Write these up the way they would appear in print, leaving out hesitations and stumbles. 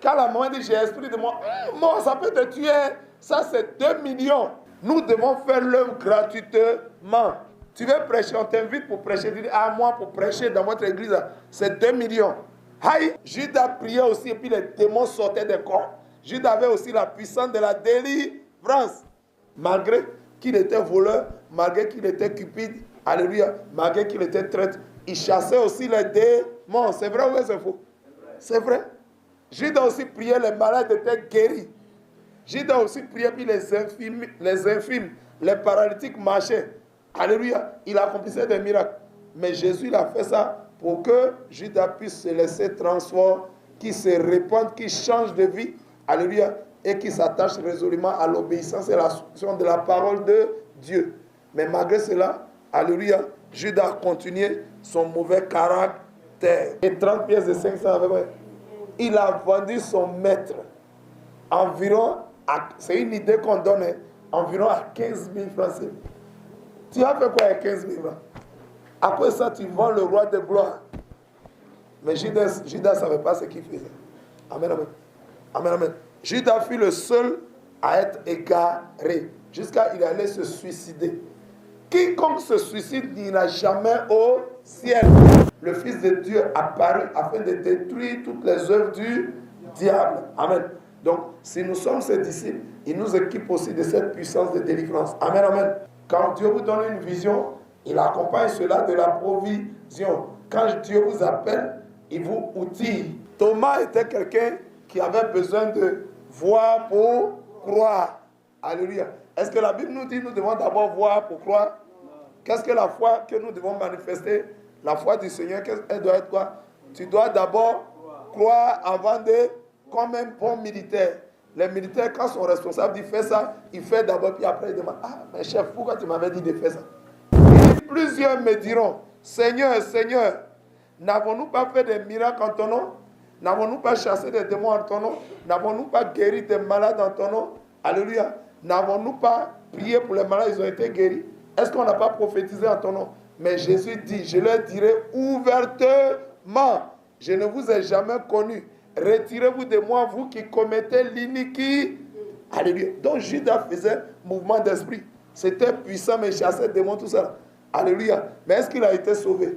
Quand la maman dit j'ai esprit de mort, mort, ça peut te tuer. Ça, c'est 2 millions. Nous devons faire l'œuvre gratuitement. Tu veux prêcher, on t'invite pour prêcher. Tu dis, ah, moi, pour prêcher dans votre église, c'est 2 millions. Aïe, Judas priait aussi et puis les démons sortaient des corps. Judas avait aussi la puissance de la délivrance. Malgré qu'il était voleur, malgré qu'il était cupide, alléluia, malgré qu'il était traître, il chassait aussi les démons. C'est vrai ou c'est faux? C'est vrai. Judas aussi priait, les malades étaient guéris. Judas aussi priait, puis les infirmes, les paralytiques marchaient. Alléluia, il accomplissait des miracles. Mais Jésus, il a fait ça pour que Judas puisse se laisser transformer, qu'il se répande, qu'il change de vie. Alléluia, et qu'il s'attache résolument à l'obéissance et à la soumission de la parole de Dieu. Mais malgré cela, alléluia, Judas a continué son mauvais caractère. Et 30 pièces de 500 à peu près. Il a vendu son maître environ, c'est une idée qu'on donne, environ à 15 000 francs. Tu as fait quoi avec 15 000 francs? Après ça, tu vends le roi de gloire. Mais Judas ne savait pas ce qu'il faisait. Amen, amen. Amen, amen. Judas fut le seul à être égaré, jusqu'à il allait se suicider. Quiconque se suicide n'ira jamais au ciel. Le Fils de Dieu apparut afin de détruire toutes les œuvres du diable. Amen. Donc, si nous sommes ses disciples, il nous équipe aussi de cette puissance de délivrance. Amen, amen. Quand Dieu vous donne une vision, il accompagne cela de la provision. Quand Dieu vous appelle, il vous outille. Thomas était quelqu'un qui avait besoin de voir pour croire. Alléluia. Est-ce que la Bible nous dit que nous devons d'abord voir pour croire? Qu'est-ce que la foi que nous devons manifester? La foi du Seigneur, elle doit être quoi? Tu dois d'abord croire avant de... Comme un bon militaire. Les militaires, quand son responsable dit fais ça, il fait d'abord, puis après il demande, ah, mais chef, pourquoi tu m'avais dit de faire ça? Et plusieurs me diront, Seigneur, Seigneur, n'avons-nous pas fait des miracles en ton nom? N'avons-nous pas chassé des démons en ton nom? N'avons-nous pas guéri des malades en ton nom? Alléluia. N'avons-nous pas prié pour les malades, ils ont été guéris? Est-ce qu'on n'a pas prophétisé en ton nom? Mais Jésus dit, je leur dirai ouvertement, je ne vous ai jamais connu. Retirez-vous de moi, vous qui commettez l'iniquité. Alléluia. Donc Judas faisait mouvement d'esprit. C'était puissant, mais chassait des démons, tout ça. Alléluia. Mais est-ce qu'il a été sauvé?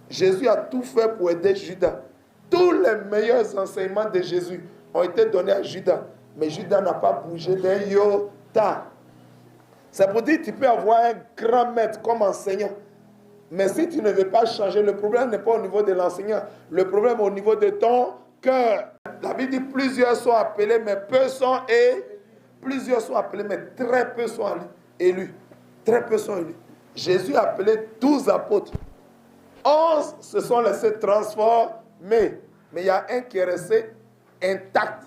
Jésus a tout fait pour aider Judas. Tous les meilleurs enseignements de Jésus ont été donnés à Judas. Mais Judas n'a pas bougé d'un iota. C'est pour dire que tu peux avoir un grand maître comme enseignant. Mais si tu ne veux pas changer, le problème n'est pas au niveau de l'enseignant. Le problème est au niveau de ton cœur. La Bible dit plusieurs sont appelés, mais peu sont élus. Plusieurs sont appelés, mais très peu sont élus. Très peu sont élus. Jésus a appelé 12 apôtres. 11 se sont laissés transformer. Mais il y a un qui est resté intact.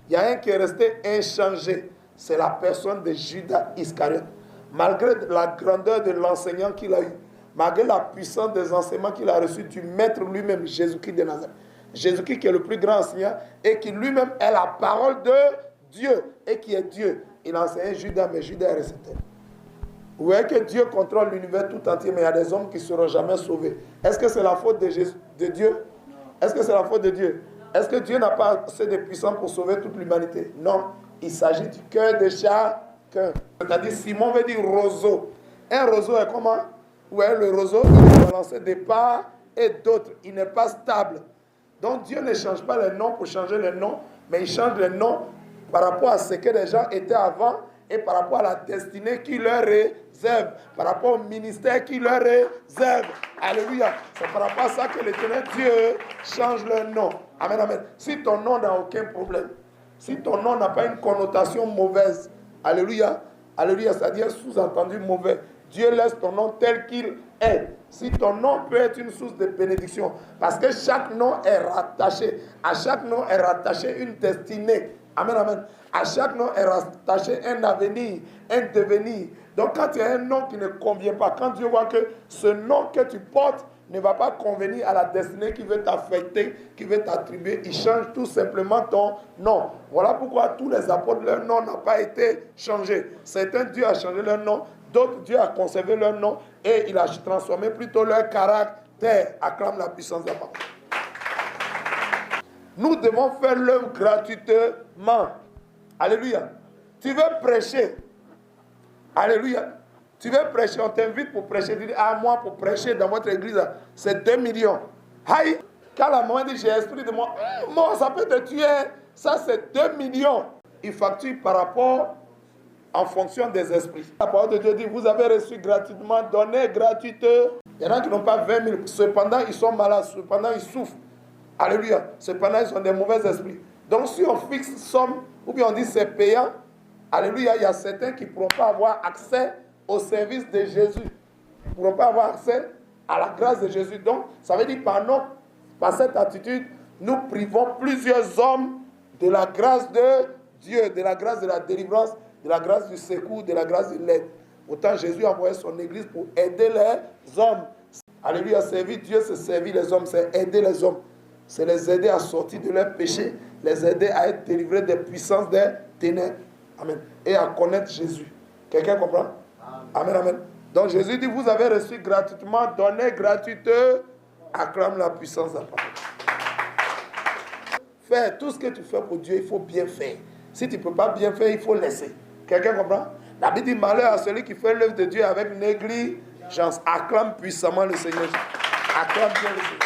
Il y a un qui est resté inchangé. C'est la personne de Judas Iscariote. Malgré la grandeur de l'enseignant qu'il a eu, malgré la puissance des enseignements qu'il a reçus du Maître lui-même, Jésus-Christ de Nazareth. Jésus-Christ qui est le plus grand enseignant et qui lui-même est la parole de Dieu et qui est Dieu. Il a enseigné Judas, mais Judas est resté. Vous voyez que Dieu contrôle l'univers tout entier, mais il y a des hommes qui ne seront jamais sauvés. Est-ce que c'est la faute de Dieu? Est-ce que c'est la faute de Dieu? Est-ce que Dieu n'a pas assez de puissance pour sauver toute l'humanité? Non. Il s'agit du cœur de chacun. C'est-à-dire, Simon veut dire roseau. Un roseau est comment? Ouais, le roseau, il est balancé de part et d'autre. Il n'est pas stable. Donc, Dieu ne change pas les noms pour changer les noms, mais il change les noms par rapport à ce que les gens étaient avant et par rapport à la destinée qu'il leur réserve, par rapport au ministère qu'il leur réserve. Alléluia. C'est par rapport à ça que l'Éternel Dieu change leur nom. Amen, amen. Si ton nom n'a aucun problème, si ton nom n'a pas une connotation mauvaise, alléluia, alléluia, c'est-à-dire sous-entendu mauvais, Dieu laisse ton nom tel qu'il est. Si ton nom peut être une source de bénédiction, parce que chaque nom est rattaché, à chaque nom est rattaché une destinée. Amen, amen. À chaque nom est rattaché un avenir, un devenir. Donc quand il y a un nom qui ne convient pas, quand Dieu voit que ce nom que tu portes ne va pas convenir à la destinée qui veut t'affecter, qui veut t'attribuer, il change tout simplement ton nom. Voilà pourquoi tous les apôtres, leur nom n'a pas été changé. Certains, Dieu a changé leur nom, d'autres, Dieu a conservé leur nom et il a transformé plutôt leur caractère. Acclame la puissance de la parole. Nous devons faire l'œuvre gratuitement. Alléluia. Tu veux prêcher. Alléluia. Tu veux prêcher, on t'invite pour prêcher. Tu dis, ah, moi, pour prêcher dans votre église, c'est 2 millions. Aïe, quand la maman dit, j'ai esprit de moi, moi, ça peut te tuer. Ça, c'est 2 millions. Il facture par rapport, en fonction des esprits. La parole de Dieu dit, vous avez reçu gratuitement, donné gratuitement. Il y en a qui n'ont pas 20 000. Cependant, ils sont malades. Cependant, ils souffrent. Alléluia. Cependant, ils ont des mauvais esprits. Donc, si on fixe une somme, ou bien on dit c'est payant, alléluia, il y a certains qui ne pourront pas avoir accès au service de Jésus. Ils ne pourront pas avoir accès à la grâce de Jésus. Donc, ça veut dire par cette attitude, nous privons plusieurs hommes de la grâce de Dieu, de la grâce de la délivrance, de la grâce du secours, de la grâce de l'aide. Pourtant, Jésus a envoyé son église pour aider les hommes. Alléluia, servir Dieu, c'est servir les hommes, c'est aider les hommes. C'est les aider à sortir de leurs péchés, les aider à être délivrés des puissances des ténèbres. Amen. Et à connaître Jésus. Quelqu'un comprend? Amen, amen. Donc Jésus dit, vous avez reçu gratuitement, donné gratuitement, acclame la puissance de la parole. Faire tout ce que tu fais pour Dieu, il faut bien faire. Si tu ne peux pas bien faire, il faut laisser. Quelqu'un comprend? La Bible dit, malheur à celui qui fait l'œuvre de Dieu avec négligence. Acclame puissamment le Seigneur. Acclame bien le Seigneur.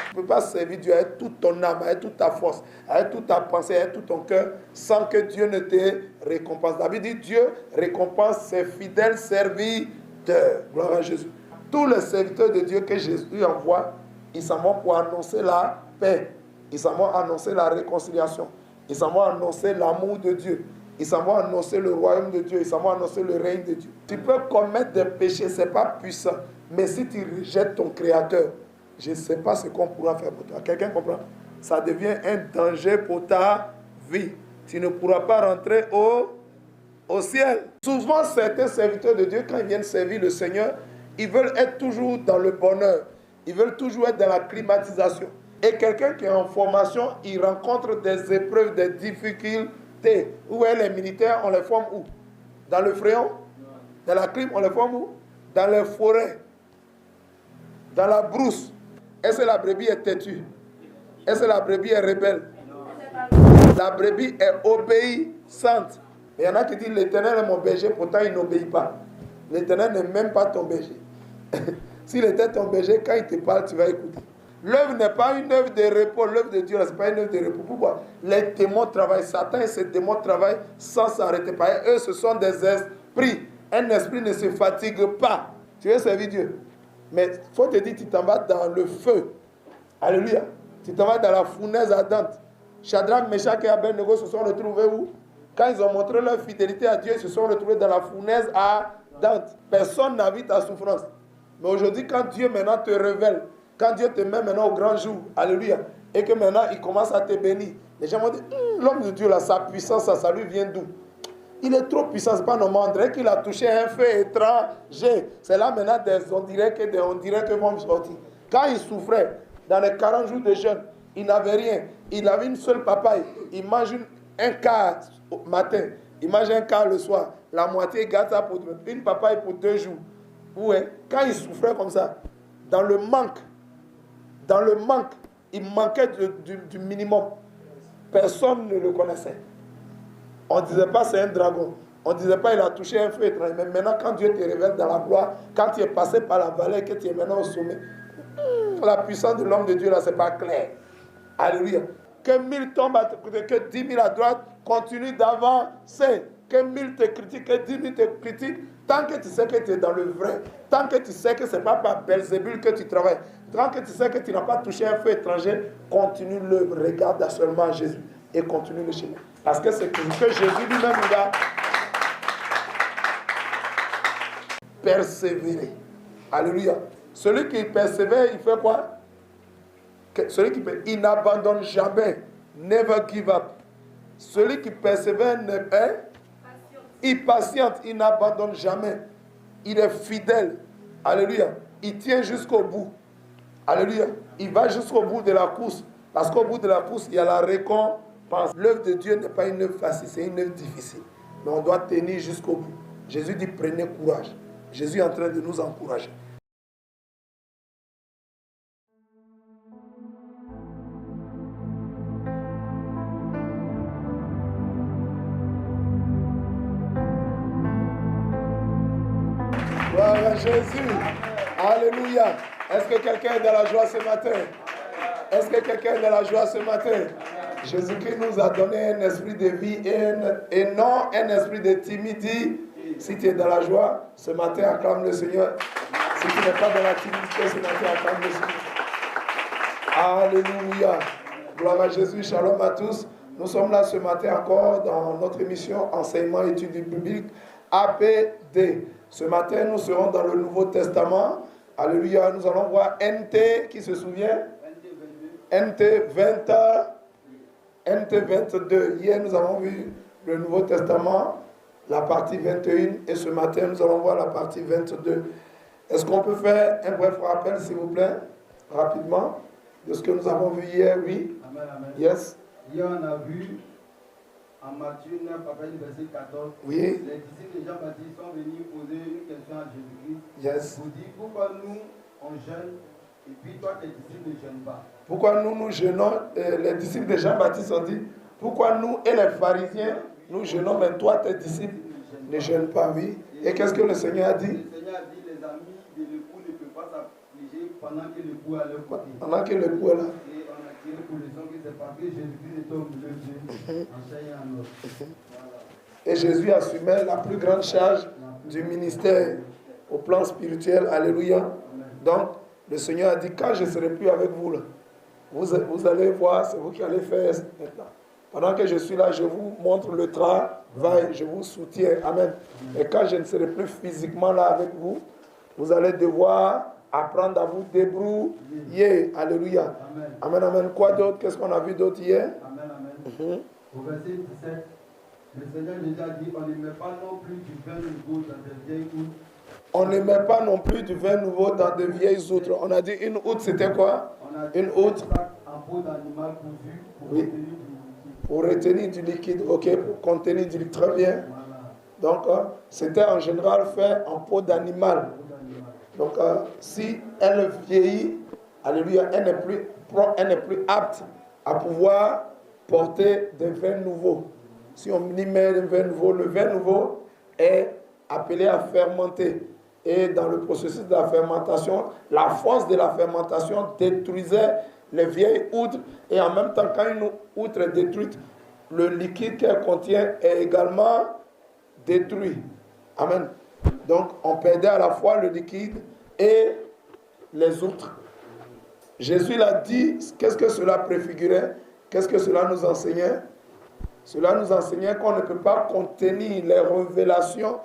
Tu ne peux pas servir Dieu avec toute ton âme, avec toute ta force, avec toute ta pensée, avec tout ton cœur, sans que Dieu ne te récompense. La Bible dit, Dieu récompense ses fidèles serviteurs. Gloire à Jésus. Tous les serviteurs de Dieu que Jésus envoie, ils s'en vont pour annoncer la paix. Ils s'en vont annoncer la réconciliation. Ils s'en vont annoncer l'amour de Dieu. Ils s'en vont annoncer le royaume de Dieu. Ils s'en vont annoncer le règne de Dieu. Tu peux commettre des péchés, ce n'est pas puissant. Mais si tu rejettes ton Créateur, je ne sais pas ce qu'on pourra faire pour toi. Quelqu'un comprend? Ça devient un danger pour ta vie. Tu ne pourras pas rentrer au ciel. Souvent, certains serviteurs de Dieu, quand ils viennent servir le Seigneur, ils veulent être toujours dans le bonheur. Ils veulent toujours être dans la climatisation. Et quelqu'un qui est en formation, il rencontre des épreuves, des difficultés. Où est les militaires? On les forme où? Dans le fréon? Dans la clim, on les forme où? Dans les forêts. Dans la brousse. Est-ce que la brebis est têtue? Est-ce que la brebis est rebelle? La brebis est obéissante. Mais il y en a qui disent, l'Éternel est mon berger, pourtant il n'obéit pas. L'Éternel n'est même pas ton berger. S'il était ton berger, quand il te parle, tu vas écouter. L'œuvre n'est pas une œuvre de repos. L'œuvre de Dieu, ce n'est pas une œuvre de repos. Pourquoi? Les démons travaillent. Satan et ses démons travaillent sans s'arrêter. Eux, ce sont des esprits. Un esprit ne se fatigue pas. Tu veux servir Dieu. Mais il faut te dire, tu t'en vas dans le feu. Alléluia. Tu t'en vas dans la fournaise ardente. Shadrach, Meshach et Abednego se sont retrouvés où? Quand ils ont montré leur fidélité à Dieu, ils se sont retrouvés dans la fournaise ardente. Personne n'a vu ta souffrance. Mais aujourd'hui, quand Dieu maintenant te révèle, quand Dieu te met maintenant au grand jour, alléluia, et que maintenant il commence à te bénir, les gens vont dire, l'homme de Dieu là, sa puissance, ça lui vient d'où? Il est trop puissant, c'est pas normal. On dirait qu'il a touché un feu étranger. C'est là maintenant on dirait que vont sortir. Quand il souffrait, dans les 40 jours de jeûne, il n'avait rien. Il avait une seule papaye. Il mange un quart au matin. Il mange un quart le soir. La moitié, il garde ça pour une papaye pour 2 jours. Ouais. Quand il souffrait comme ça, dans le manque, il manquait du minimum. Personne ne le connaissait. On ne disait pas c'est un dragon. On ne disait pas il a touché un feu étranger. Mais maintenant, quand Dieu te révèle dans la gloire, quand tu es passé par la vallée, que tu es maintenant au sommet, la puissance de l'homme de Dieu là, ce n'est pas clair. Alléluia. Que 1000 tombent à te côté, que 10 000 à droite, continue d'avancer. Que 1000 te critiquent, que 10 000 te critiquent. Tant que tu sais que tu es dans le vrai, tant que tu sais que ce n'est pas par Belzébul que tu travailles, tant que tu sais que tu n'as pas touché un feu étranger, continue l'œuvre, regarde seulement Jésus et continue le chemin. Parce que c'est que Jésus lui-même il a persévéré. Alléluia. Celui qui persévère, il fait quoi? Celui qui persévère, il n'abandonne jamais. Never give up. Celui qui persévère, il patiente, il n'abandonne jamais. Il est fidèle. Alléluia. Il tient jusqu'au bout. Alléluia. Il va jusqu'au bout de la course. Parce qu'au bout de la course, il y a la récompense. L'œuvre de Dieu n'est pas une œuvre facile, c'est une œuvre difficile. Mais on doit tenir jusqu'au bout. Jésus dit, prenez courage. Jésus est en train de nous encourager. à Jésus. Alléluia. Est-ce que quelqu'un est dans la joie ce matin? Est-ce que quelqu'un est dans la joie ce matin? Jésus-Christ nous a donné un esprit de vie et non un esprit de timidité. Si tu es dans la joie, ce matin, acclame le Seigneur. Si tu n'es pas dans la timidité, ce matin, acclame le Seigneur. Alléluia. Gloire à Jésus. Shalom à tous. Nous sommes là ce matin encore dans notre émission Enseignement études bibliques APD. Ce matin, nous serons dans le Nouveau Testament. Alléluia. Nous allons voir NT, qui se souvient? NT 22. Hier, nous avons vu le Nouveau Testament, la partie 21. Et ce matin, nous allons voir la partie 22. Est-ce qu'on peut faire un bref rappel, s'il vous plaît, rapidement, de ce que nous avons vu hier? Oui. Amen, amen. Yes. Hier, on a vu en Matthieu 9, à partir du verset 14, oui. Les disciples de Jean-Baptiste sont venus poser une question à Jésus-Christ. Yes. Pour dire pourquoi nous, on jeûne, et puis toi, tes disciples ne jeûnent pas. Pourquoi nous jeûnons? Les disciples de Jean-Baptiste ont dit, pourquoi nous et les pharisiens, nous jeûnons, mais toi, tes disciples ne jeûnent pas, oui. Et qu'est-ce que le Seigneur a dit? Le Seigneur a dit, les amis de l'époux ne peuvent pas s'affliger pendant que l'époux est à leur côté. Pendant que l'époux est là. Et on a tiré pour leçon que c'est parce que Jésus-Christ est au milieu d'eux, en chair et en os. Voilà. Et Jésus assumait la plus grande charge du ministère au plan spirituel. Alléluia. Donc, le Seigneur a dit, quand je ne serai plus avec vous, là, vous allez voir, c'est vous qui allez faire maintenant. Pendant que je suis là, je vous montre le travail, je vous soutiens. Amen. Et quand je ne serai plus physiquement là avec vous, vous allez devoir apprendre à vous débrouiller. Alléluia. Amen, amen. Quoi d'autre? Qu'est-ce qu'on a vu d'autre hier? Amen, amen. Au verset 17, le Seigneur Jésus a dit, on ne met pas non plus du vin nouveau dans des vieilles outres. On ne met pas non plus du vin nouveau dans de vieilles outres. On a dit une outre, c'était quoi? Une outre en peau d'animal cousu pour oui. Retenir du liquide. Ok, pour contenir du liquide. Très bien. Voilà. Donc, c'était en général fait en peau d'animal. Donc, si elle vieillit, alléluia, elle n'est plus apte à pouvoir porter des vins nouveaux. Si on y met le vin nouveau est appelé à fermenter. Et dans le processus de la fermentation, la force de la fermentation détruisait les vieilles outres. Et en même temps, quand une outre est détruite, le liquide qu'elle contient est également détruit. Amen. Donc, on perdait à la fois le liquide et les outres. Jésus l'a dit, qu'est-ce que cela préfigurait? Qu'est-ce que cela nous enseignait? Cela nous enseignait qu'on ne peut pas contenir les révélations,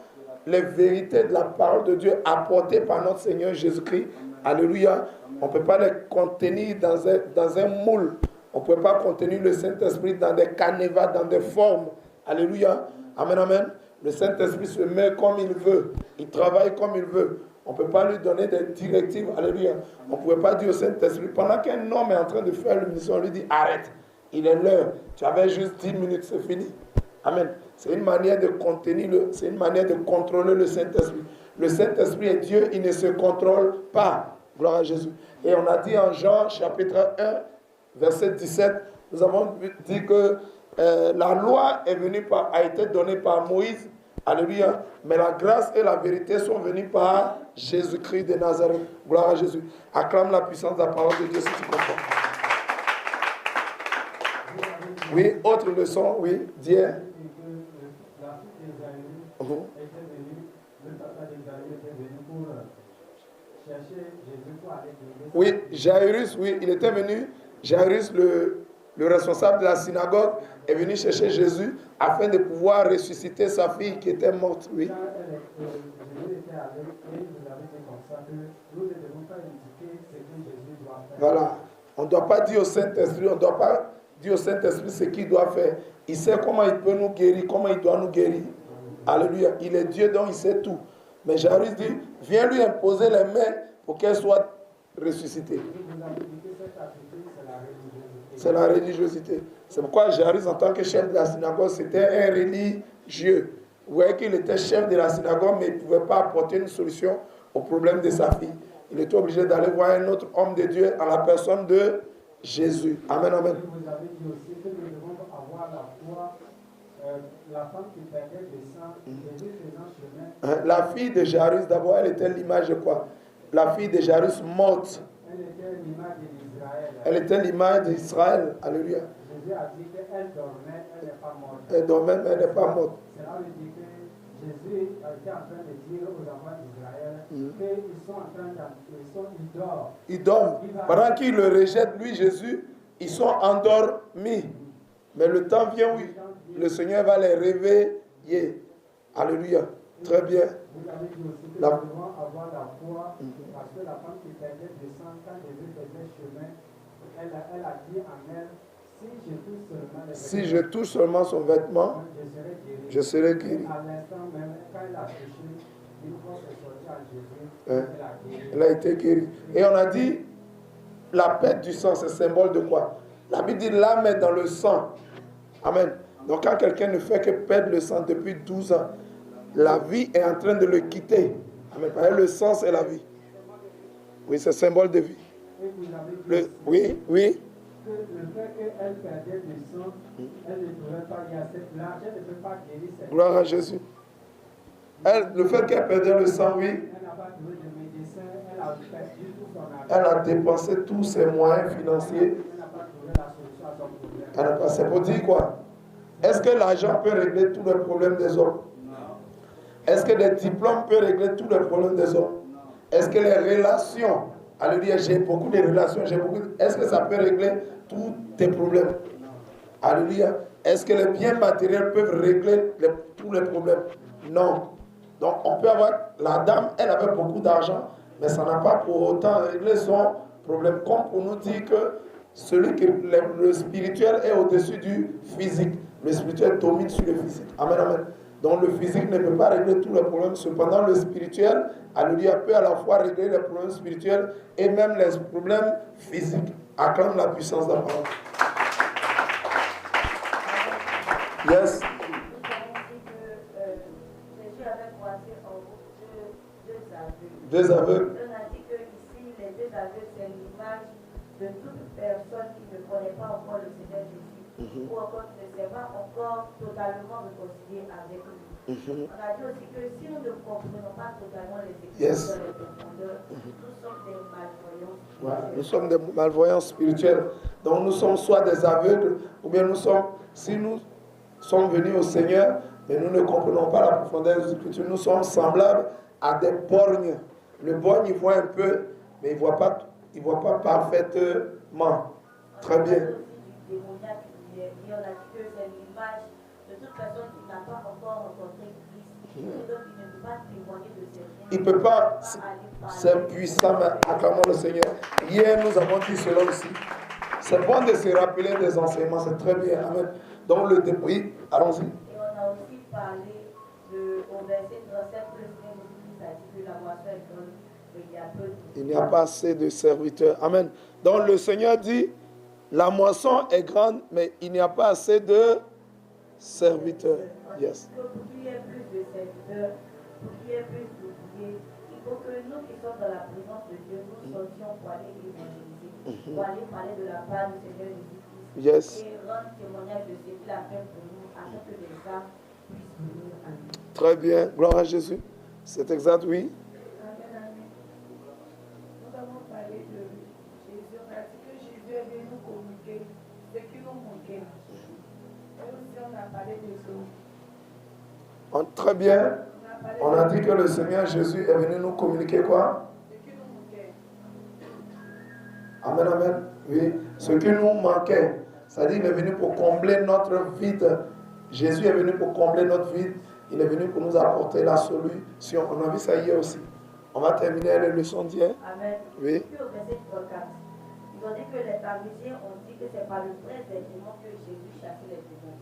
les vérités de la parole de Dieu apportées par notre Seigneur Jésus-Christ. Alléluia. On ne peut pas les contenir dans un moule. On ne peut pas contenir le Saint-Esprit dans des canevas, dans des formes. Alléluia. Amen, amen. Le Saint-Esprit se met comme il veut. Il travaille comme il veut. On ne peut pas lui donner des directives. Alléluia. On ne pouvait pas dire au Saint-Esprit, pendant qu'un homme est en train de faire le ministère, on lui dit, arrête. Il est l'heure. Tu avais juste 10 minutes, c'est fini. Amen. C'est une manière de contenir, c'est une manière de contrôler le Saint-Esprit. Le Saint-Esprit est Dieu, il ne se contrôle pas. Gloire à Jésus. Et on a dit en Jean chapitre 1, verset 17, nous avons dit que la loi a été donnée par Moïse. Alléluia. Mais la grâce et la vérité sont venues par Jésus-Christ de Nazareth. Gloire à Jésus. Acclame la puissance de la parole de Dieu si tu comprends. Oui, autre leçon, oui, d'hier. Oui, Jairus, oui, il était venu. Jairus, le responsable de la synagogue, est venu chercher Jésus afin de pouvoir ressusciter sa fille qui était morte. Oui. Voilà. On ne doit pas dire au Saint-Esprit, ce qu'il doit faire. Il sait comment il peut nous guérir, comment il doit nous guérir. Alléluia. Il est Dieu, donc il sait tout. Mais Jairus dit, viens lui imposer les mains pour qu'elle soit ressuscitée. C'est la religiosité. C'est pourquoi Jairus, en tant que chef de la synagogue, c'était un religieux. Vous voyez qu'il était chef de la synagogue, mais il ne pouvait pas apporter une solution au problème de sa fille. Il était obligé d'aller voir un autre homme de Dieu en la personne de Jésus. Amen, amen. Vous avez dit aussi que nous devons avoir la foi La femme qui perdait du sang, Jésus faisant chemin. La fille de Jairus, d'abord, elle était l'image de quoi? La fille de Jairus morte. Elle était l'image d'Israël. Elle était l'image d'Israël. Alléluia. Jésus a dit qu'elle dormait, elle n'est pas morte. Elle dormait, mais elle n'est pas morte. Cela veut dire que Jésus était en train de dire aux enfants d'Israël qu'ils sont en train ils dorment. Ils dorment. Pendant qu'ils le rejettent, lui, Jésus, ils sont endormis. Mais le temps vient où le Seigneur va les réveiller. Alléluia. Très bien. Vous avez dit aussi que nous devons avoir la foi, parce que la femme qui perdait du sang, quand Jésus faisait chemin, elle a dit en elle, si je touche seulement son vêtement, je serai guéri. À l'instant même, quand elle a touché, une fois qu'elle sortit à Jésus, elle a été guérie. Et on a dit, la perte du sang, c'est symbole de quoi? La Bible dit l'âme est dans le sang. Amen. Donc quand quelqu'un ne fait que perdre le sang depuis 12 ans, la vie est en train de le quitter. Amen. Parce que le sang, c'est la vie. Oui, c'est symbole de vie. Oui. Que le fait qu'elle perdait du sang, elle ne pouvait pas y assez. L'argent ne peut pas guérir cette. Gloire à Jésus. Le fait qu'elle perdait le sang, oui. Elle n'a pas trouvé de médecin, elle a perdu tout son argent. Elle a dépensé tous ses moyens financiers. Elle n'a pas trouvé la solution à son problème. C'est pour dire quoi? Est-ce que l'argent peut régler tous les problèmes des hommes? Non. Est-ce que des diplômes peuvent régler tous les problèmes des hommes? Non. Est-ce que les relations, alléluia, j'ai beaucoup de relations, est-ce que ça peut régler tous tes problèmes? Alléluia. Est-ce que les biens matériels peuvent régler tous les problèmes? Non. Donc on peut avoir, la dame, elle avait beaucoup d'argent, mais ça n'a pas pour autant réglé son problème. Comme pour nous dire que le spirituel est au-dessus du physique. Le spirituel domine sur le physique. Amen, amen. Donc le physique ne peut pas régler tous les problèmes. Cependant, le spirituel, alléluia, peut à la fois régler les problèmes spirituels et même les problèmes physiques. Acclame la puissance de la parole. Yes. Deux aveugles. On a dit que ici, les deux aveugles, c'est l'image de toute personne qui ne connaît pas encore le Seigneur Jésus, ou encore qui ne s'est pas encore totalement réconcilié avec lui. On a dit aussi que si nous ne comprenons pas totalement les Écritures, les profondeurs, nous sommes des malvoyants. Voilà. Nous sommes des malvoyants spirituels. Donc nous sommes soit des aveugles, ou bien si nous sommes venus au Seigneur, mais nous ne comprenons pas la profondeur des Écritures, nous sommes semblables à des borgnes. Le borgne, il voit un peu, mais il ne voit pas parfaitement. Très bien. On a dit que c'est l'image de toute personne qui n'a pas encore rencontré Christ. Donc il ne peut pas témoigner de ses biens. Il ne peut pas. C'est puissant, mais acclamons le Seigneur. Hier, nous avons dit cela aussi. C'est bon de se rappeler des enseignements, c'est très bien. Amen. Donc le début, allons-y. Et on a aussi parlé au verset 37 que le Seigneur Jésus a dit que la moisson est grande, mais il y a peu. Il n'y a pas assez de serviteurs. Amen. Donc le Seigneur dit, la moisson est grande, mais il n'y a pas assez de serviteurs. Yes. Pour qu'il y ait plus de serviteurs, pour qu'il y ait plus d'ouvriers, il faut que nous qui sommes dans la présence de Dieu, nous sortions pour aller évangéliser, pour aller parler de la part du Seigneur Jésus-Christ et rendre témoignage de ce qu'il a fait pour nous, afin que les âmes puissent venir à lui. Très bien, gloire à Jésus. C'est exact, oui. Nous avons parlé de Jésus, on a dit que Jésus est venu nous communiquer ce qui nous manquait. Et aussi on a parlé de ça. Très bien. On a dit que le Seigneur Jésus est venu nous communiquer quoi? Ce qui nous manquait. Amen, amen. Oui, ce qui nous manquait. C'est-à-dire qu'il est venu pour combler notre vide. Jésus est venu pour combler notre vide. Il est venu pour nous apporter la solution. On a vu ça hier aussi. On va terminer les leçons d'hier. Amen. Oui. Puis au verset 34, ils ont dit que les pharisiens ont dit que c'est par le prince des démons que Jésus chassait les démons.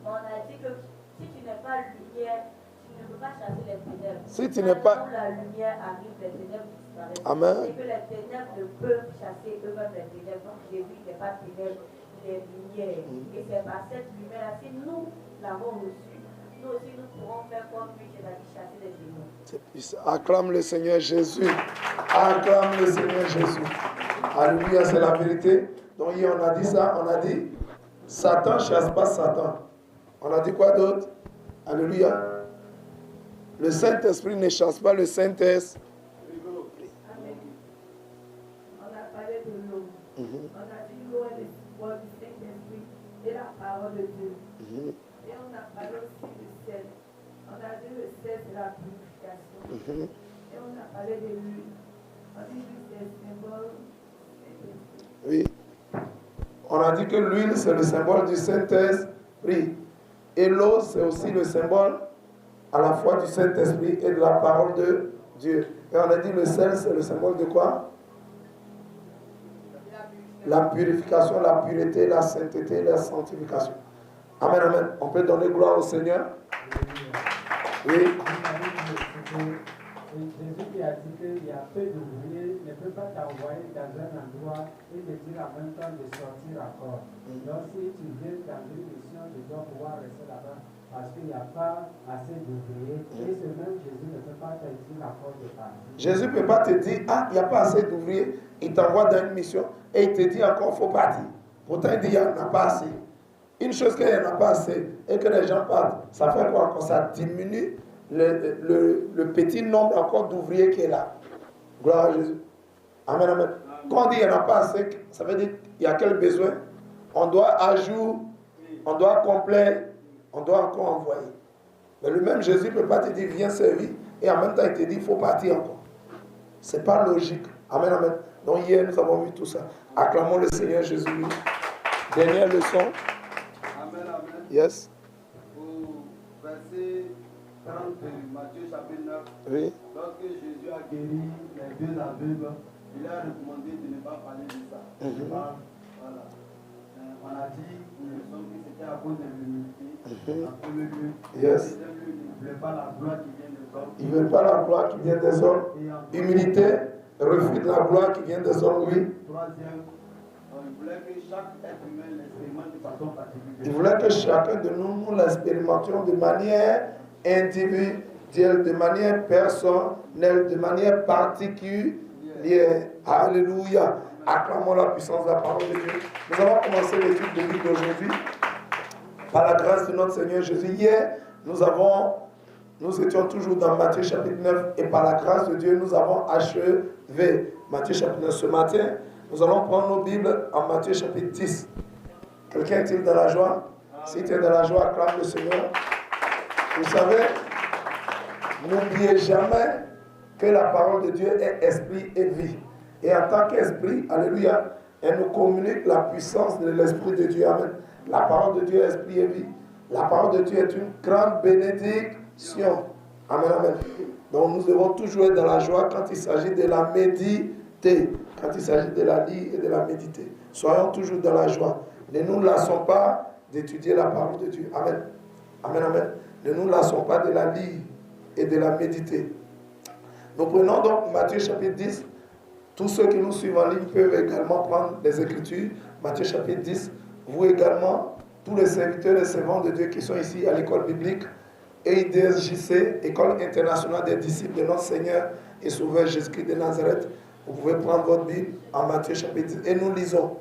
Mais on a dit que si tu n'es pas lumière, tu ne peux pas chasser les ténèbres. Si tu n'es pas... Quand la lumière arrive, les ténèbres disparaissent. Amen. Et que les ténèbres ne peuvent chasser eux-mêmes les ténèbres. Donc Jésus n'est pas ténèbres, il est lumière. Et c'est par cette lumière-là, si nous l'avons reçue, nous aussi nous pourrons faire comme lui qui a dit chasser les démons. Acclame le Seigneur Jésus. Acclame le Seigneur Jésus. Alléluia, c'est la vérité. Donc hier on a dit ça, on a dit Satan ne chasse pas Satan. On a dit quoi d'autre? Alléluia. Le Saint-Esprit ne chasse pas le Saint-Esprit. Amen. On a parlé de l'eau. On a dit l'eau est le symbole du Saint-Esprit et la parole de Dieu. Et on a parlé aussi du sel. On a dit le sel, c'est la purification. Et on a parlé de l'huile. On dit que c'est le symbole du Saint-Esprit. Oui. On a dit que l'huile, c'est le symbole du Saint-Esprit. Et l'eau, c'est aussi le symbole à la fois du Saint-Esprit et de la parole de Dieu. Et on a dit le sel, c'est le symbole de quoi? La purification, la pureté, la sainteté, la sanctification. Amen, amen. On peut donner gloire au Seigneur? Oui. Jésus qui a dit qu'il y a peu d'ouvriers, ne peut pas t'envoyer dans un endroit et te dire en même temps de sortir encore. Donc si tu viens dans une mission, tu dois pouvoir rester là-bas parce qu'il n'y a pas assez d'ouvriers. Et ce même Jésus ne peut pas te dire encore de partir. Jésus ne peut pas te dire, ah, il n'y a pas assez d'ouvriers. Il t'envoie dans une mission et il te dit encore, il faut partir. Pourtant, il dit, il n'y en a pas assez. Une chose qu'il n'y en a pas assez et que les gens partent, ça fait quoi encore? Ça diminue le petit nombre encore d'ouvriers qui est là. Gloire à Jésus. Amen, amen. Quand on dit qu'il n'y en a pas assez, ça veut dire qu'il y a quel besoin? On doit à jour, on doit complet, on doit encore envoyer. Mais le même Jésus ne peut pas te dire viens servir et en même temps il te dit il faut partir encore. Ce n'est pas logique. Amen, amen. Donc hier nous avons vu tout ça. Acclamons le Seigneur Jésus. Dernière leçon. Amen, amen. Yes. Au verset 30 de Matthieu chapitre 9, Oui. lorsque Jésus a guéri les deux aveugles, il a recommandé de ne pas parler de ça. Voilà. On a dit pour les hommes que c'était à cause de l'humilité. En premier lieu, Yes. ils ne veulent pas la gloire qui vient des hommes. Ils ne veulent pas la gloire qui vient des hommes. Humilité, refus de la gloire qui vient des hommes, oui. Troisième, il voulait que chaque être humain l'expérimente de façon particulière. Il voulait que chacun de nous l'expérimentions de manière individuelle, de manière personnelle, de manière particulière. Alléluia. Acclamons la puissance de la parole de Dieu. Nous allons commencer l'étude de Bible d'aujourd'hui. Par la grâce de notre Seigneur Jésus. Hier, nous étions toujours dans Matthieu chapitre 9 et par la grâce de Dieu, nous avons achevé Matthieu chapitre 9. Ce matin, nous allons prendre nos Bibles en Matthieu chapitre 10. Quelqu'un est-il dans la joie? Si tu es dans la joie, acclame le Seigneur. Vous savez, n'oubliez jamais que la parole de Dieu est esprit et vie. Et en tant qu'esprit, alléluia, elle nous communique la puissance de l'esprit de Dieu. Amen. La parole de Dieu est esprit et vie. La parole de Dieu est une grande bénédiction. Amen, amen. Donc nous devons toujours être dans la joie quand il s'agit de la méditer. Quand il s'agit de la lire et de la méditer. Soyons toujours dans la joie. Ne nous lassons pas d'étudier la parole de Dieu. Amen. Amen, amen. Ne nous lassons pas de la lire et de la méditer. Nous prenons donc Matthieu chapitre 10. Tous ceux qui nous suivent en ligne peuvent également prendre les Écritures. Matthieu chapitre 10. Vous également, tous les serviteurs et servants de Dieu qui sont ici à l'école biblique, EIDSJC, École internationale des disciples de notre Seigneur et Sauveur Jésus-Christ de Nazareth, vous pouvez prendre votre Bible en Matthieu chapitre 10. Et nous lisons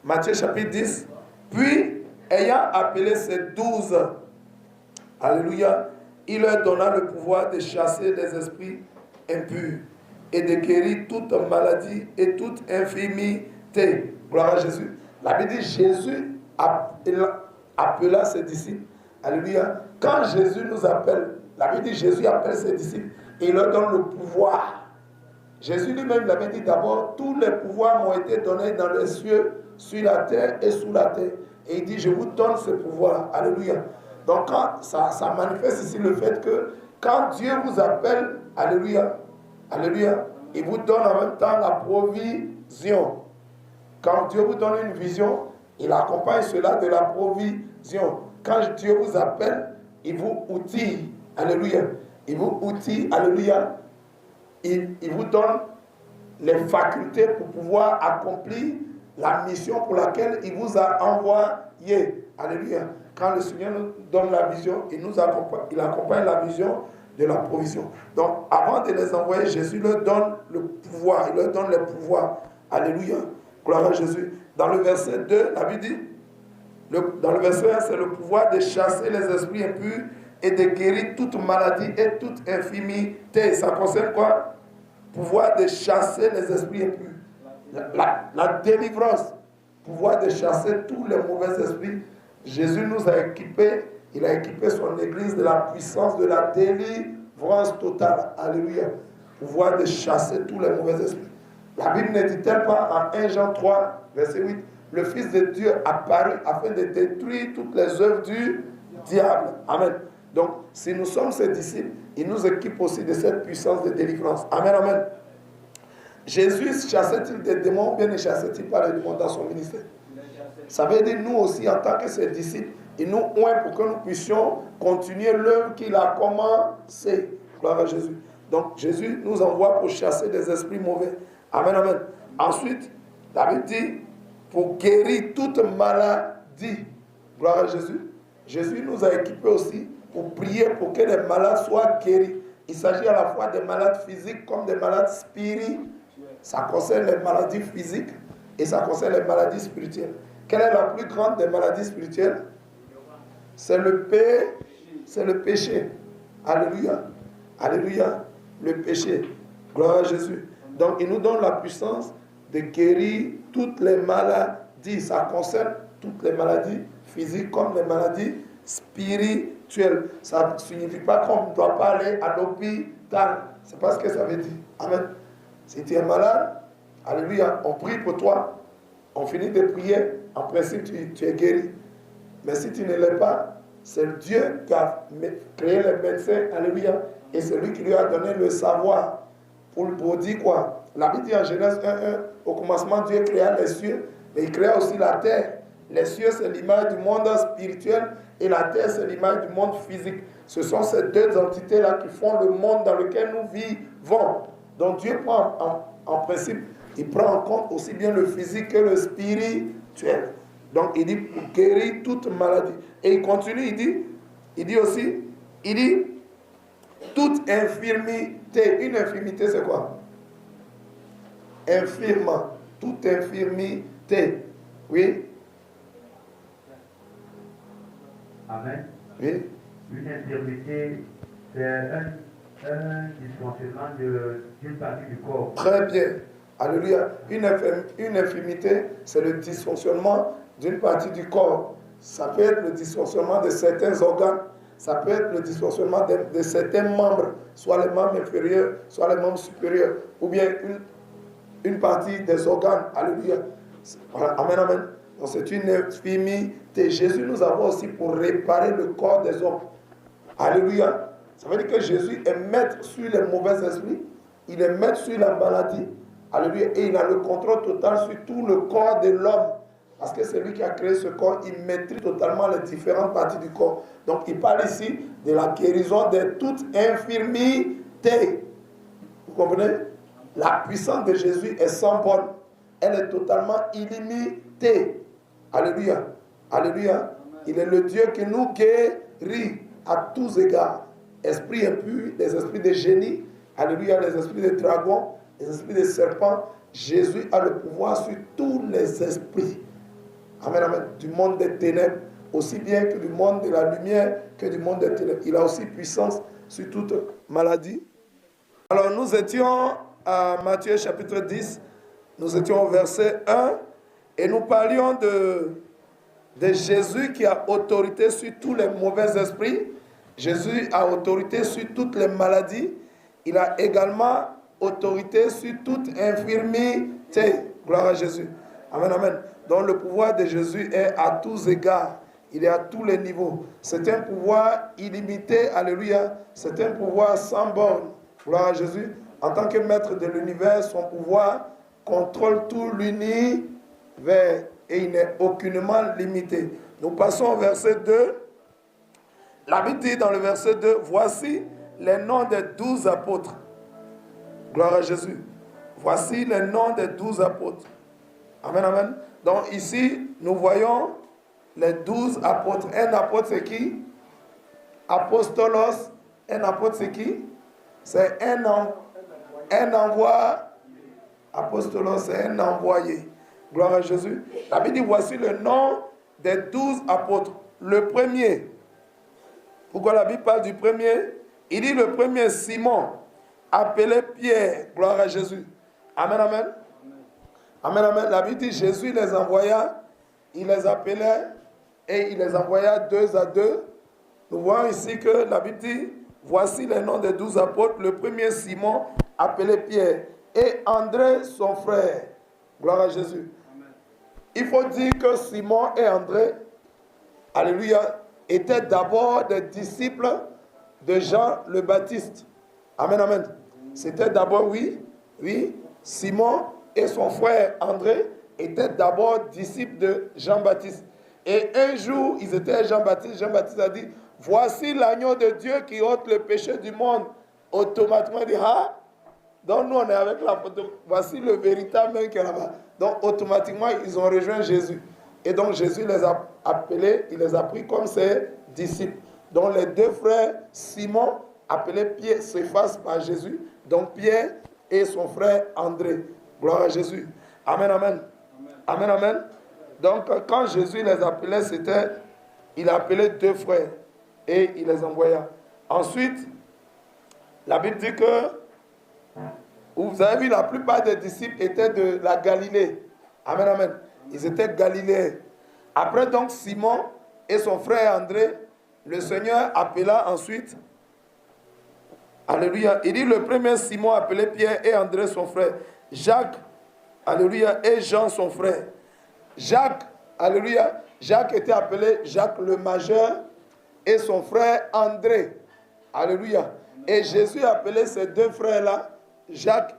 Matthieu chapitre 10. Puis, ayant appelé ses 12, alléluia, il leur donna le pouvoir de chasser les esprits impurs et de guérir toute maladie et toute infirmité. Gloire à Jésus. La Bible dit Jésus appela ses disciples. Alléluia. Quand Jésus nous appelle, la Bible dit Jésus appelle ses disciples et il leur donne le pouvoir. Jésus lui-même l'avait dit d'abord, tous les pouvoirs m'ont été donnés dans les cieux, sur la terre et sous la terre. Et il dit, je vous donne ce pouvoir. Alléluia. Donc quand ça manifeste ici le fait que quand Dieu vous appelle, alléluia, alléluia, il vous donne en même temps la provision. Quand Dieu vous donne une vision, il accompagne cela de la provision. Quand Dieu vous appelle, il vous outille. Alléluia. Il vous outille. Alléluia. Il vous donne les facultés pour pouvoir accomplir la mission pour laquelle il vous a envoyé. Alléluia. Quand le Seigneur nous donne la vision, il accompagne la vision de la provision. Donc, avant de les envoyer, Jésus leur donne le pouvoir. Il leur donne les pouvoirs. Alléluia. Gloire à Jésus. Dans le verset 2, la Bible dit, Dans le verset 1, c'est le pouvoir de chasser les esprits impurs et de guérir toute maladie et toute infirmité. Ça concerne quoi? Pouvoir de chasser les esprits impurs. La délivrance. Pouvoir de chasser tous les mauvais esprits. Jésus nous a équipés, il a équipé son église de la puissance de la délivrance totale. Alléluia. Pouvoir de chasser tous les mauvais esprits. La Bible ne dit-elle pas en 1 Jean 3, verset 8, le Fils de Dieu apparut afin de détruire toutes les œuvres du diable. Amen. Donc, si nous sommes ses disciples, il nous équipe aussi de cette puissance de délivrance. Amen, amen. Jésus chassait-il des démons ou bien ne chassait-il pas les démons dans son ministère? Ça veut dire nous aussi, en tant que ses disciples, il nous oint pour que nous puissions continuer l'œuvre qu'il a commencé. Gloire à Jésus. Donc, Jésus nous envoie pour chasser des esprits mauvais. Amen, amen. Ensuite, la Bible dit, pour guérir toute maladie. Gloire à Jésus. Jésus nous a équipés aussi pour prier pour que les malades soient guéris. Il s'agit à la fois des malades physiques comme des malades spirituels. Ça concerne les maladies physiques et ça concerne les maladies spirituelles. Quelle est la plus grande des maladies spirituelles? C'est le péché. Alléluia. Alléluia. Le péché. Gloire à Jésus. Donc, il nous donne la puissance de guérir toutes les maladies. Ça concerne toutes les maladies physiques comme les maladies spirituelles. Ça ne signifie pas qu'on ne doit pas aller à l'hôpital. C'est pas ce que ça veut dire. Amen. Si tu es malade, alléluia, on prie pour toi. On finit de prier. En principe, tu es guéri. Mais si tu ne l'es pas, c'est Dieu qui a créé les médecins. Alléluia. Et c'est lui qui lui a donné le savoir. Pour dire quoi? La Bible dit en Genèse 1:1, au commencement, Dieu créa les cieux, mais il créa aussi la terre. Les cieux, c'est l'image du monde spirituel et la terre, c'est l'image du monde physique. Ce sont ces deux entités-là qui font le monde dans lequel nous vivons. Donc Dieu prend en principe, il prend en compte aussi bien le physique que le spirituel. Donc il dit pour guérir toute maladie. Et il continue, il dit aussi, toute infirmité. Une infirmité, c'est quoi? Infirme. Toute infirmité. Oui? Amen. Oui? Une infirmité, c'est un dysfonctionnement d'une partie du corps. Très bien. Alléluia. Une infirmité, c'est le dysfonctionnement d'une partie du corps. Ça peut être le dysfonctionnement de certains organes. Ça peut être le dysfonctionnement de certains membres, soit les membres inférieurs, soit les membres supérieurs, ou bien une partie des organes. Alléluia. Amen, amen. Donc c'est une infirmité. Jésus nous a aussi pour réparer le corps des hommes. Alléluia. Ça veut dire que Jésus est maître sur les mauvais esprits. Il est maître sur la maladie. Alléluia. Et il a le contrôle total sur tout le corps de l'homme. Parce que c'est lui qui a créé ce corps. Il maîtrise totalement les différentes parties du corps. Donc il parle ici de la guérison de toute infirmité. Vous comprenez? La puissance de Jésus est sans borne. Elle est totalement illimitée. Alléluia. Alléluia. Il est le Dieu qui nous guérit à tous égards. Esprits impurs, les esprits de génie. Alléluia. Les esprits de dragons, les esprits de serpents. Jésus a le pouvoir sur tous les esprits. Amen, amen. Du monde des ténèbres, aussi bien que du monde de la lumière, que du monde des ténèbres. Il a aussi puissance sur toute maladie. Alors nous étions à Matthieu chapitre 10, nous étions au verset 1, et nous parlions de Jésus qui a autorité sur tous les mauvais esprits. Jésus a autorité sur toutes les maladies. Il a également autorité sur toute infirmité. Gloire à Jésus. Amen, amen. Donc le pouvoir de Jésus est à tous égards. Il est à tous les niveaux. C'est un pouvoir illimité. Alléluia. C'est un pouvoir sans borne. Gloire à Jésus. En tant que maître de l'univers, son pouvoir contrôle tout l'univers. Et il n'est aucunement limité. Nous passons au verset 2. La Bible dit dans le verset 2, voici les noms des 12 apôtres. Gloire à Jésus. Voici les noms des 12 apôtres. Amen, amen. Donc ici, nous voyons les 12 apôtres. Un apôtre, c'est qui? Apostolos. Un apôtre, c'est qui? C'est un envoi. Apostolos, c'est un envoyé. Gloire à Jésus. La Bible dit, voici le nom des 12 apôtres. Le premier, pourquoi la Bible parle du premier? Il dit le premier, Simon, appelé Pierre. Gloire à Jésus. Amen, amen. Amen, amen. La Bible dit Jésus les envoya, il les appelait et il les envoya 2 à 2. Nous voyons ici que la Bible dit, voici les noms des 12 apôtres. Le premier, Simon, appelé Pierre, et André, son frère. Gloire à Jésus. Amen. Il faut dire que Simon et André, alléluia, étaient d'abord des disciples de Jean le Baptiste. Amen, amen. C'était d'abord, oui, Simon et son frère André étaient d'abord disciples de Jean-Baptiste. Et un jour, ils étaient à Jean-Baptiste. Jean-Baptiste a dit, voici l'agneau de Dieu qui ôte le péché du monde. Automatiquement, il dit, ah, donc nous on est avec la photo. Voici le véritable même qui est là-bas. Donc automatiquement, ils ont rejoint Jésus. Et donc Jésus les a appelés, il les a pris comme ses disciples. Donc les 2 frères, Simon, appelé Pierre, s'effacent par Jésus. Donc Pierre et son frère André. Gloire à Jésus. Amen, amen. Amen, amen. Donc quand Jésus les appelait, il a appelé 2 frères et il les envoya. Ensuite, la Bible dit que, vous avez vu, la plupart des disciples étaient de la Galilée. Amen, amen. Ils étaient galiléens. Après donc Simon et son frère André, le Seigneur appela ensuite, alléluia, il dit le premier Simon appelé Pierre et André son frère, Jacques, alléluia, et Jean son frère. Jacques, alléluia, Jacques était appelé Jacques le majeur et son frère André, alléluia. Et Jésus appelait ces 2 frères-là, Jacques,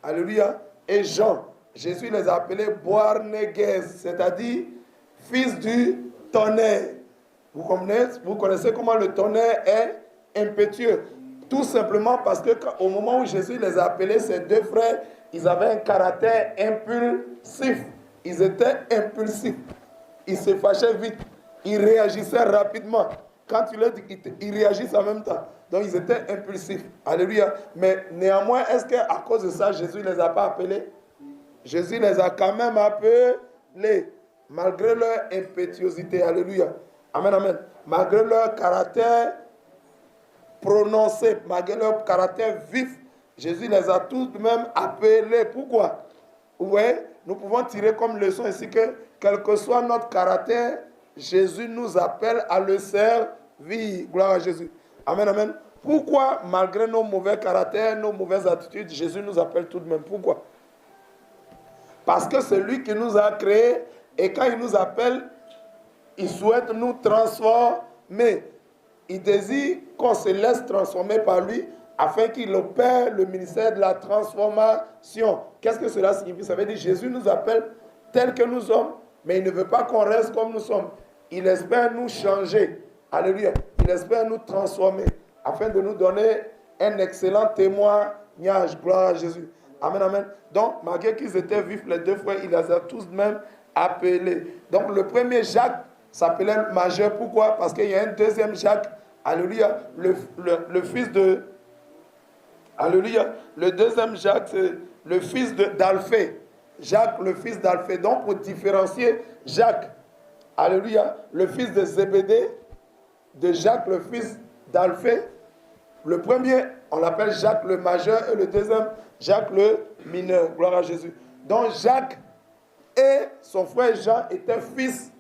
alléluia, et Jean. Jésus les a appelés Boanerges, c'est-à-dire fils du tonnerre. Vous connaissez comment le tonnerre est impétueux. Tout simplement parce qu'au moment où Jésus les a appelés, ces 2 frères, ils avaient un caractère impulsif. Ils étaient impulsifs. Ils se fâchaient vite. Ils réagissaient rapidement. Quand tu leur dis, ils réagissent en même temps. Donc ils étaient impulsifs. Alléluia. Mais néanmoins, est-ce qu'à cause de ça, Jésus ne les a pas appelés? Jésus les a quand même appelés, malgré leur impétuosité. Alléluia. Amen, amen. Malgré leur caractère prononcé, malgré leur caractère vif, Jésus les a tout de même appelés. Pourquoi? Vous voyez, nous pouvons tirer comme leçon ici que, quel que soit notre caractère, Jésus nous appelle à le servir. Gloire à Jésus. Amen, amen. Pourquoi, malgré nos mauvais caractères, nos mauvaises attitudes, Jésus nous appelle tout de même? Pourquoi? Parce que c'est lui qui nous a créés et quand il nous appelle, il souhaite nous transformer. Il désire qu'on se laisse transformer par lui afin qu'il opère le ministère de la transformation. Qu'est-ce que cela signifie? Ça veut dire que Jésus nous appelle tel que nous sommes, mais il ne veut pas qu'on reste comme nous sommes. Il espère nous changer. Alléluia. Il espère nous transformer afin de nous donner un excellent témoignage. Gloire à Jésus. Amen, amen. Donc, malgré qu'ils étaient vifs, les 2 frères, il les a tous de même appelés. Donc, le premier Jacques s'appelait le majeur. Pourquoi? Parce qu'il y a un deuxième Jacques. Alléluia. Le fils de... Alléluia. Le deuxième Jacques, c'est le fils d'Alphée. Jacques, le fils d'Alphée. Donc, pour différencier Jacques, alléluia, le fils de Zébédée, de Jacques, le fils d'Alphée. Le premier, on l'appelle Jacques le majeur, et le deuxième, Jacques le mineur. Gloire à Jésus. Donc Jacques et son frère Jean étaient fils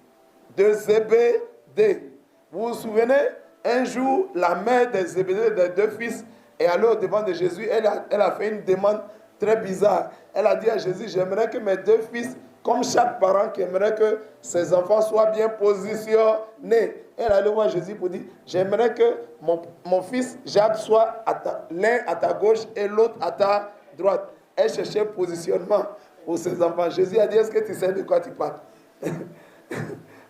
de Zébédée. Vous vous souvenez, un jour, la mère de Zébédée, des 2 fils, est allée au devant de Jésus. Elle a fait une demande très bizarre. Elle a dit à Jésus, j'aimerais que mes 2 fils, comme chaque parent qui aimerait que ses enfants soient bien positionnés. Elle allait voir Jésus pour dire, j'aimerais que mon fils Jacques soit l'un à ta gauche et l'autre à ta droite. Elle cherchait positionnement pour ses enfants. Jésus a dit, est-ce que tu sais de quoi tu parles?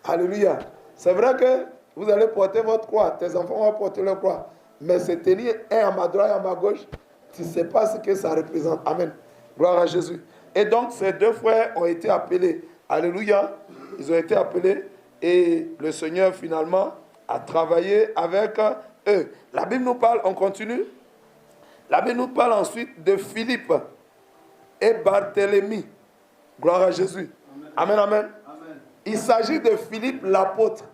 Alléluia. C'est vrai que vous allez porter votre croix, tes enfants vont porter leur croix. Mais se tenir un à ma droite et à ma gauche, tu ne sais pas ce que ça représente. Amen. Gloire à Jésus. Et donc, ces 2 frères ont été appelés. Alléluia. Ils ont été appelés et le Seigneur, finalement, a travaillé avec eux. La Bible nous parle, on continue. La Bible nous parle ensuite de Philippe et Barthélemy. Gloire à Jésus. Amen, amen. Amen. Il s'agit de Philippe l'apôtre.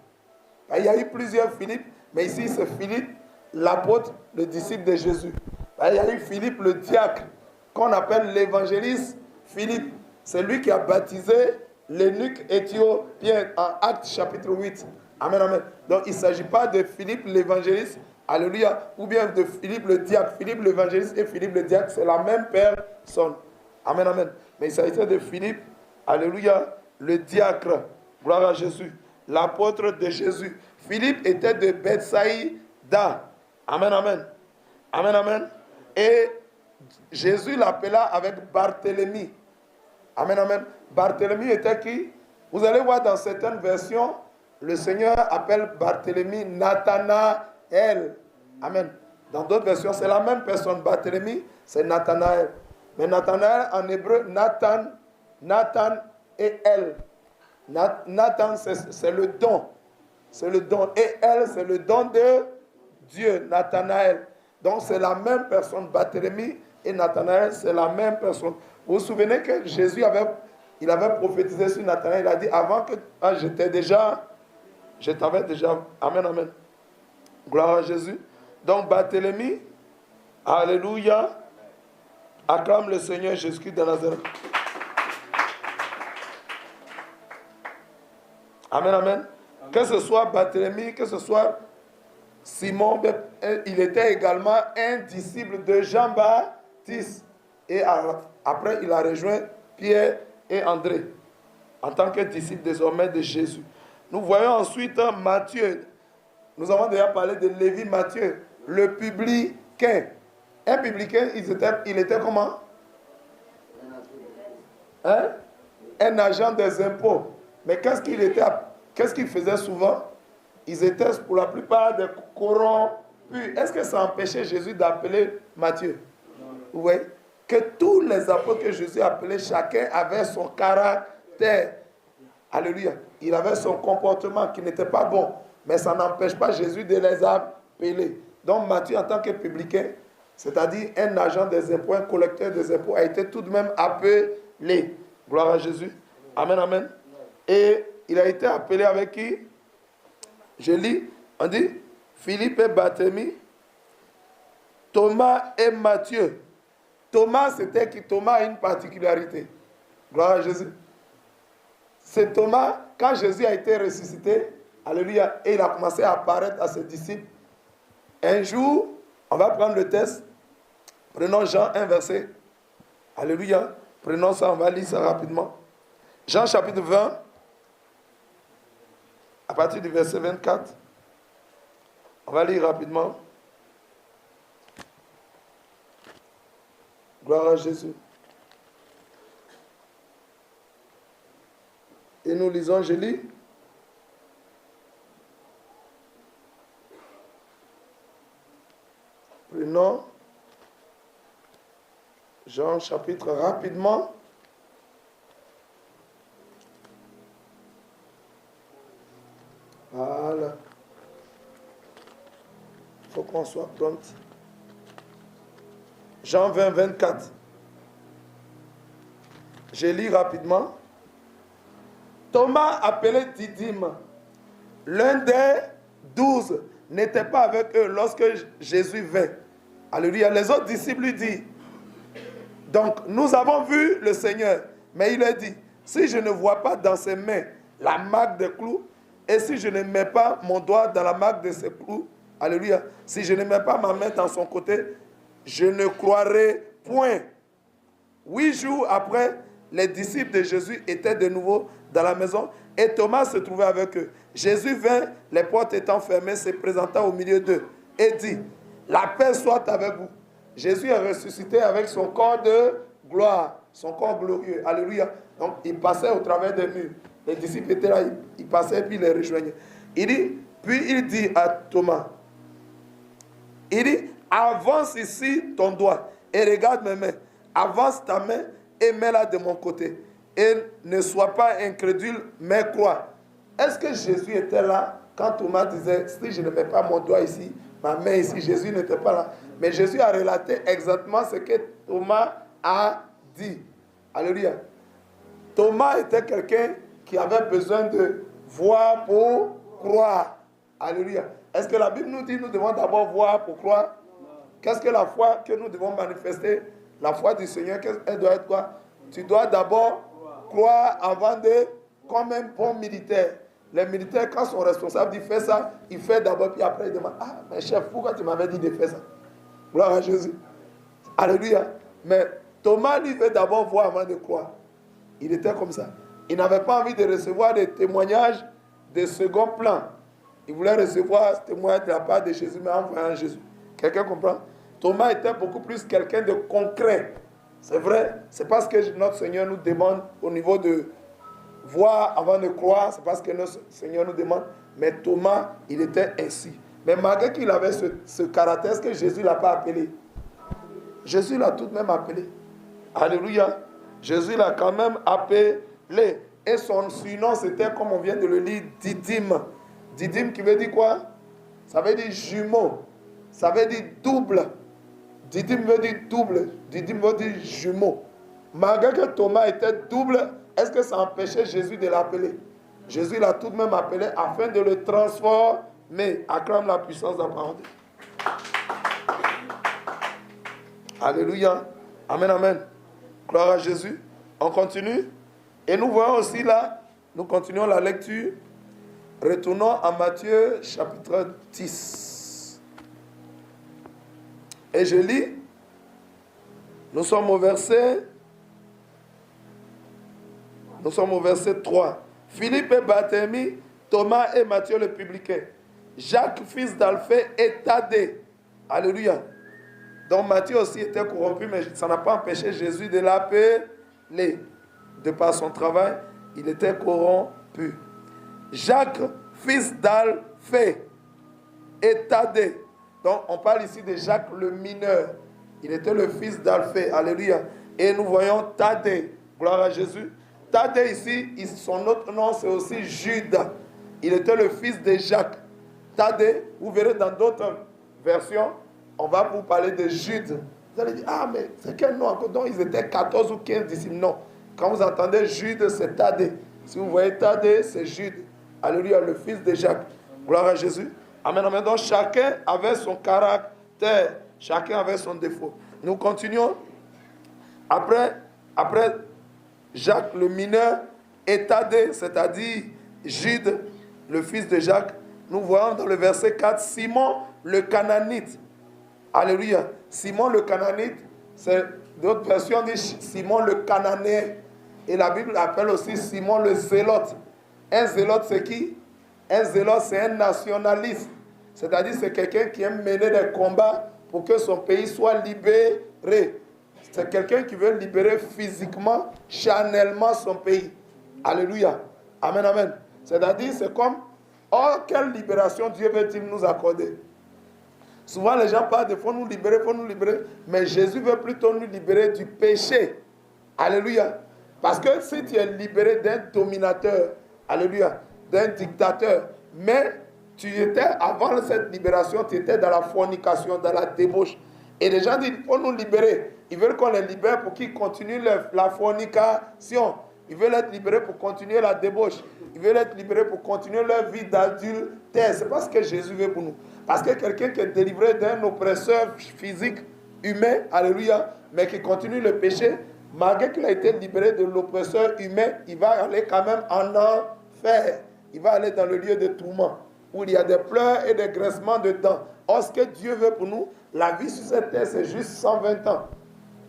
Il y a eu plusieurs Philippe, mais ici c'est Philippe l'apôtre, le disciple de Jésus. Il y a eu Philippe le diacre, qu'on appelle l'évangéliste Philippe. C'est lui qui a baptisé l'eunuque éthiopien en Actes chapitre 8. Amen, amen. Donc il ne s'agit pas de Philippe l'évangéliste, alléluia, ou bien de Philippe le diacre. Philippe l'évangéliste et Philippe le diacre, c'est la même personne. Amen, amen. Mais il s'agit de Philippe, alléluia, le diacre. Gloire à Jésus. L'apôtre de Jésus. Philippe était de Bethsaïda. Amen, amen. Amen, amen. Et Jésus l'appela avec Barthélemy. Amen, amen. Barthélemy était qui? Vous allez voir dans certaines versions, le Seigneur appelle Barthélemy Nathanaël. Amen. Dans d'autres versions, c'est la même personne. Barthélemy, c'est Nathanaël. Mais Nathanaël, en hébreu, Nathan et elle. Nathan, c'est le don. C'est le don. Et elle, c'est le don de Dieu, Nathanaël. Donc, c'est la même personne. Barthélemy et Nathanaël, c'est la même personne. Vous vous souvenez que Jésus avait prophétisé sur Nathanaël. Il a dit, avant que je t'avais déjà. Amen, amen. Gloire à Jésus. Donc, Barthélemy, alléluia, acclame le Seigneur Jésus-Christ de Nazareth. Amen, amen. Que ce soit Barthélemy, que ce soit Simon, il était également un disciple de Jean-Baptiste. Et après, il a rejoint Pierre et André en tant que disciple désormais de Jésus. Nous voyons ensuite Matthieu. Nous avons déjà parlé de Lévi Matthieu, le publicain. Un publicain, il était comment? Hein? Un agent des impôts. Mais qu'est-ce qu'il faisait souvent? Ils étaient pour la plupart des corrompus. Est-ce que ça empêchait Jésus d'appeler Matthieu? Oui. Que tous les apôtres que Jésus appelait, chacun avait son caractère. Alléluia. Il avait son comportement qui n'était pas bon. Mais ça n'empêche pas Jésus de les appeler. Donc Matthieu, en tant que publicain, c'est-à-dire un agent des impôts, un collecteur des impôts, a été tout de même appelé. Gloire à Jésus. Amen, amen. Et il a été appelé avec qui? Je lis, on dit Philippe et Barthélemy, Thomas et Matthieu. Thomas, c'était qui? Thomas a une particularité. Gloire à Jésus. C'est Thomas, quand Jésus a été ressuscité, alléluia, et il a commencé à apparaître à ses disciples. Un jour, on va prendre le texte. Prenons Jean 1, verset. Alléluia. Prenons ça, on va lire ça rapidement. Jean chapitre 20, à partir du verset 24. On va lire rapidement. Gloire à Jésus. Et nous lisons, je lis. Prenons Jean chapitre rapidement. Voilà. Il faut qu'on soit prompt. Jean 20, 24. Je lis rapidement. Thomas, appelé Didyme, l'un des 12, n'était pas avec eux lorsque Jésus vint. Alléluia. Les autres disciples lui disent, donc nous avons vu le Seigneur. Mais il a dit, si je ne vois pas dans ses mains la marque des clous, et si je ne mets pas mon doigt dans la marque de ses clous, alléluia, si je ne mets pas ma main dans son côté, je ne croirai point. 8 jours après, les disciples de Jésus étaient de nouveau dans la maison et Thomas se trouvait avec eux. Jésus vint, les portes étant fermées, se présenta au milieu d'eux et dit, la paix soit avec vous. Jésus est ressuscité avec son corps de gloire, son corps glorieux. Alléluia. Donc, il passait au travers des murs. Les disciples étaient là, ils passaient et puis ils les rejoignaient. Puis il dit à Thomas, il dit, avance ici ton doigt et regarde mes mains. Avance ta main et mets-la de mon côté. Et ne sois pas incrédule, mais crois. Est-ce que Jésus était là quand Thomas disait, si je ne mets pas mon doigt ici, ma main ici, Jésus n'était pas là. Mais Jésus a relaté exactement ce que Thomas a dit. Alléluia. Thomas était quelqu'un qui avait besoin de voir pour croire. Alléluia. Est-ce que la Bible nous dit que nous devons d'abord voir pour croire? Qu'est-ce que la foi que nous devons manifester? La foi du Seigneur, elle doit être quoi? Tu dois d'abord croire avant de, comme un bon militaire. Les militaires, quand son responsable dit fais ça, il fait d'abord, puis après il demande, ah, mais chef, pourquoi tu m'avais dit de faire ça? Gloire à Jésus. Alléluia. Mais Thomas, lui, veut d'abord voir avant de croire. Il était comme ça. Il n'avait pas envie de recevoir des témoignages de second plan. Il voulait recevoir ce témoignage de la part de Jésus, mais en voyant Jésus. Quelqu'un comprend? Thomas était beaucoup plus quelqu'un de concret. C'est vrai, c'est parce que notre Seigneur nous demande au niveau de voir avant de croire, c'est parce que notre Seigneur nous demande. Mais Thomas, il était ainsi. Mais malgré qu'il avait ce caractère, est-ce que Jésus ne l'a pas appelé? Jésus l'a tout de même appelé. Alléluia. Jésus l'a quand même appelé. Et son surnom, c'était, comme on vient de le lire, Didyme. Didyme qui veut dire quoi? Ça veut dire jumeau. Ça veut dire double. Didyme veut dire double. Didyme veut dire jumeau. Malgré que Thomas était double, est-ce que ça empêchait Jésus de l'appeler? Jésus l'a tout de même appelé afin de le transformer. Acclame la puissance de la parole. Alléluia. Amen, amen. Gloire à Jésus. On continue. Et nous voyons aussi là, nous continuons la lecture. Retournons à Matthieu chapitre 10. Et je lis. Nous sommes au verset 3. Philippe et Barthélemy, Thomas et Matthieu le publicain, Jacques fils d'Alphée et Thaddée. Alléluia. Donc Matthieu aussi était corrompu, mais ça n'a pas empêché Jésus de l'appeler. De par son travail, il était corrompu. Jacques fils d'Alphée et Thaddée. Donc on parle ici de Jacques le mineur. Il était le fils d'Alphée. Alléluia. Et nous voyons Thaddée. Gloire à Jésus. Thaddée ici, son autre nom c'est aussi Jude. Il était le fils de Jacques. Thaddée, vous verrez dans d'autres versions, on va vous parler de Jude. Vous allez dire, ah mais c'est quel nom encore? Donc ils étaient 14 ou 15 disciples. Non. Quand vous entendez Jude, c'est Thaddée. Si vous voyez Thaddée, c'est Jude. Alléluia, le fils de Jacques. Gloire à Jésus. Amen, amen. Donc chacun avait son caractère. Chacun avait son défaut. Nous continuons. Après Jacques le mineur et Thaddée, c'est-à-dire Jude, le fils de Jacques, nous voyons dans le verset 4, Simon le Cananite. Alléluia. Simon le Cananite, c'est d'autres versions disent Simon le Cananéen. Et la Bible appelle aussi Simon le Zélote. Un zélote, c'est qui? Un zélote, c'est un nationaliste. C'est-à-dire, c'est quelqu'un qui aime mener des combats pour que son pays soit libéré. C'est quelqu'un qui veut libérer physiquement, charnellement son pays. Alléluia. Amen, amen. C'est-à-dire, c'est comme, oh, quelle libération Dieu veut-il nous accorder? Souvent, les gens parlent de faut nous libérer, mais Jésus veut plutôt nous libérer du péché. Alléluia. Parce que si tu es libéré d'un dominateur, alléluia, d'un dictateur, mais tu étais, avant cette libération, tu étais dans la fornication, dans la débauche. Et les gens disent, il faut nous libérer. Ils veulent qu'on les libère pour qu'ils continuent la fornication. Ils veulent être libérés pour continuer la débauche. Ils veulent être libérés pour continuer leur vie d'adultère. C'est pas ce que Jésus veut pour nous. Parce que quelqu'un qui est délivré d'un oppresseur physique, humain, alléluia, mais qui continue le péché, malgré qu'il a été libéré de l'oppresseur humain, il va aller quand même en enfer. Il va aller dans le lieu de tourment, où il y a des pleurs et des graissements de dents. Or, ce que Dieu veut pour nous, la vie sur cette terre, c'est juste 120 ans.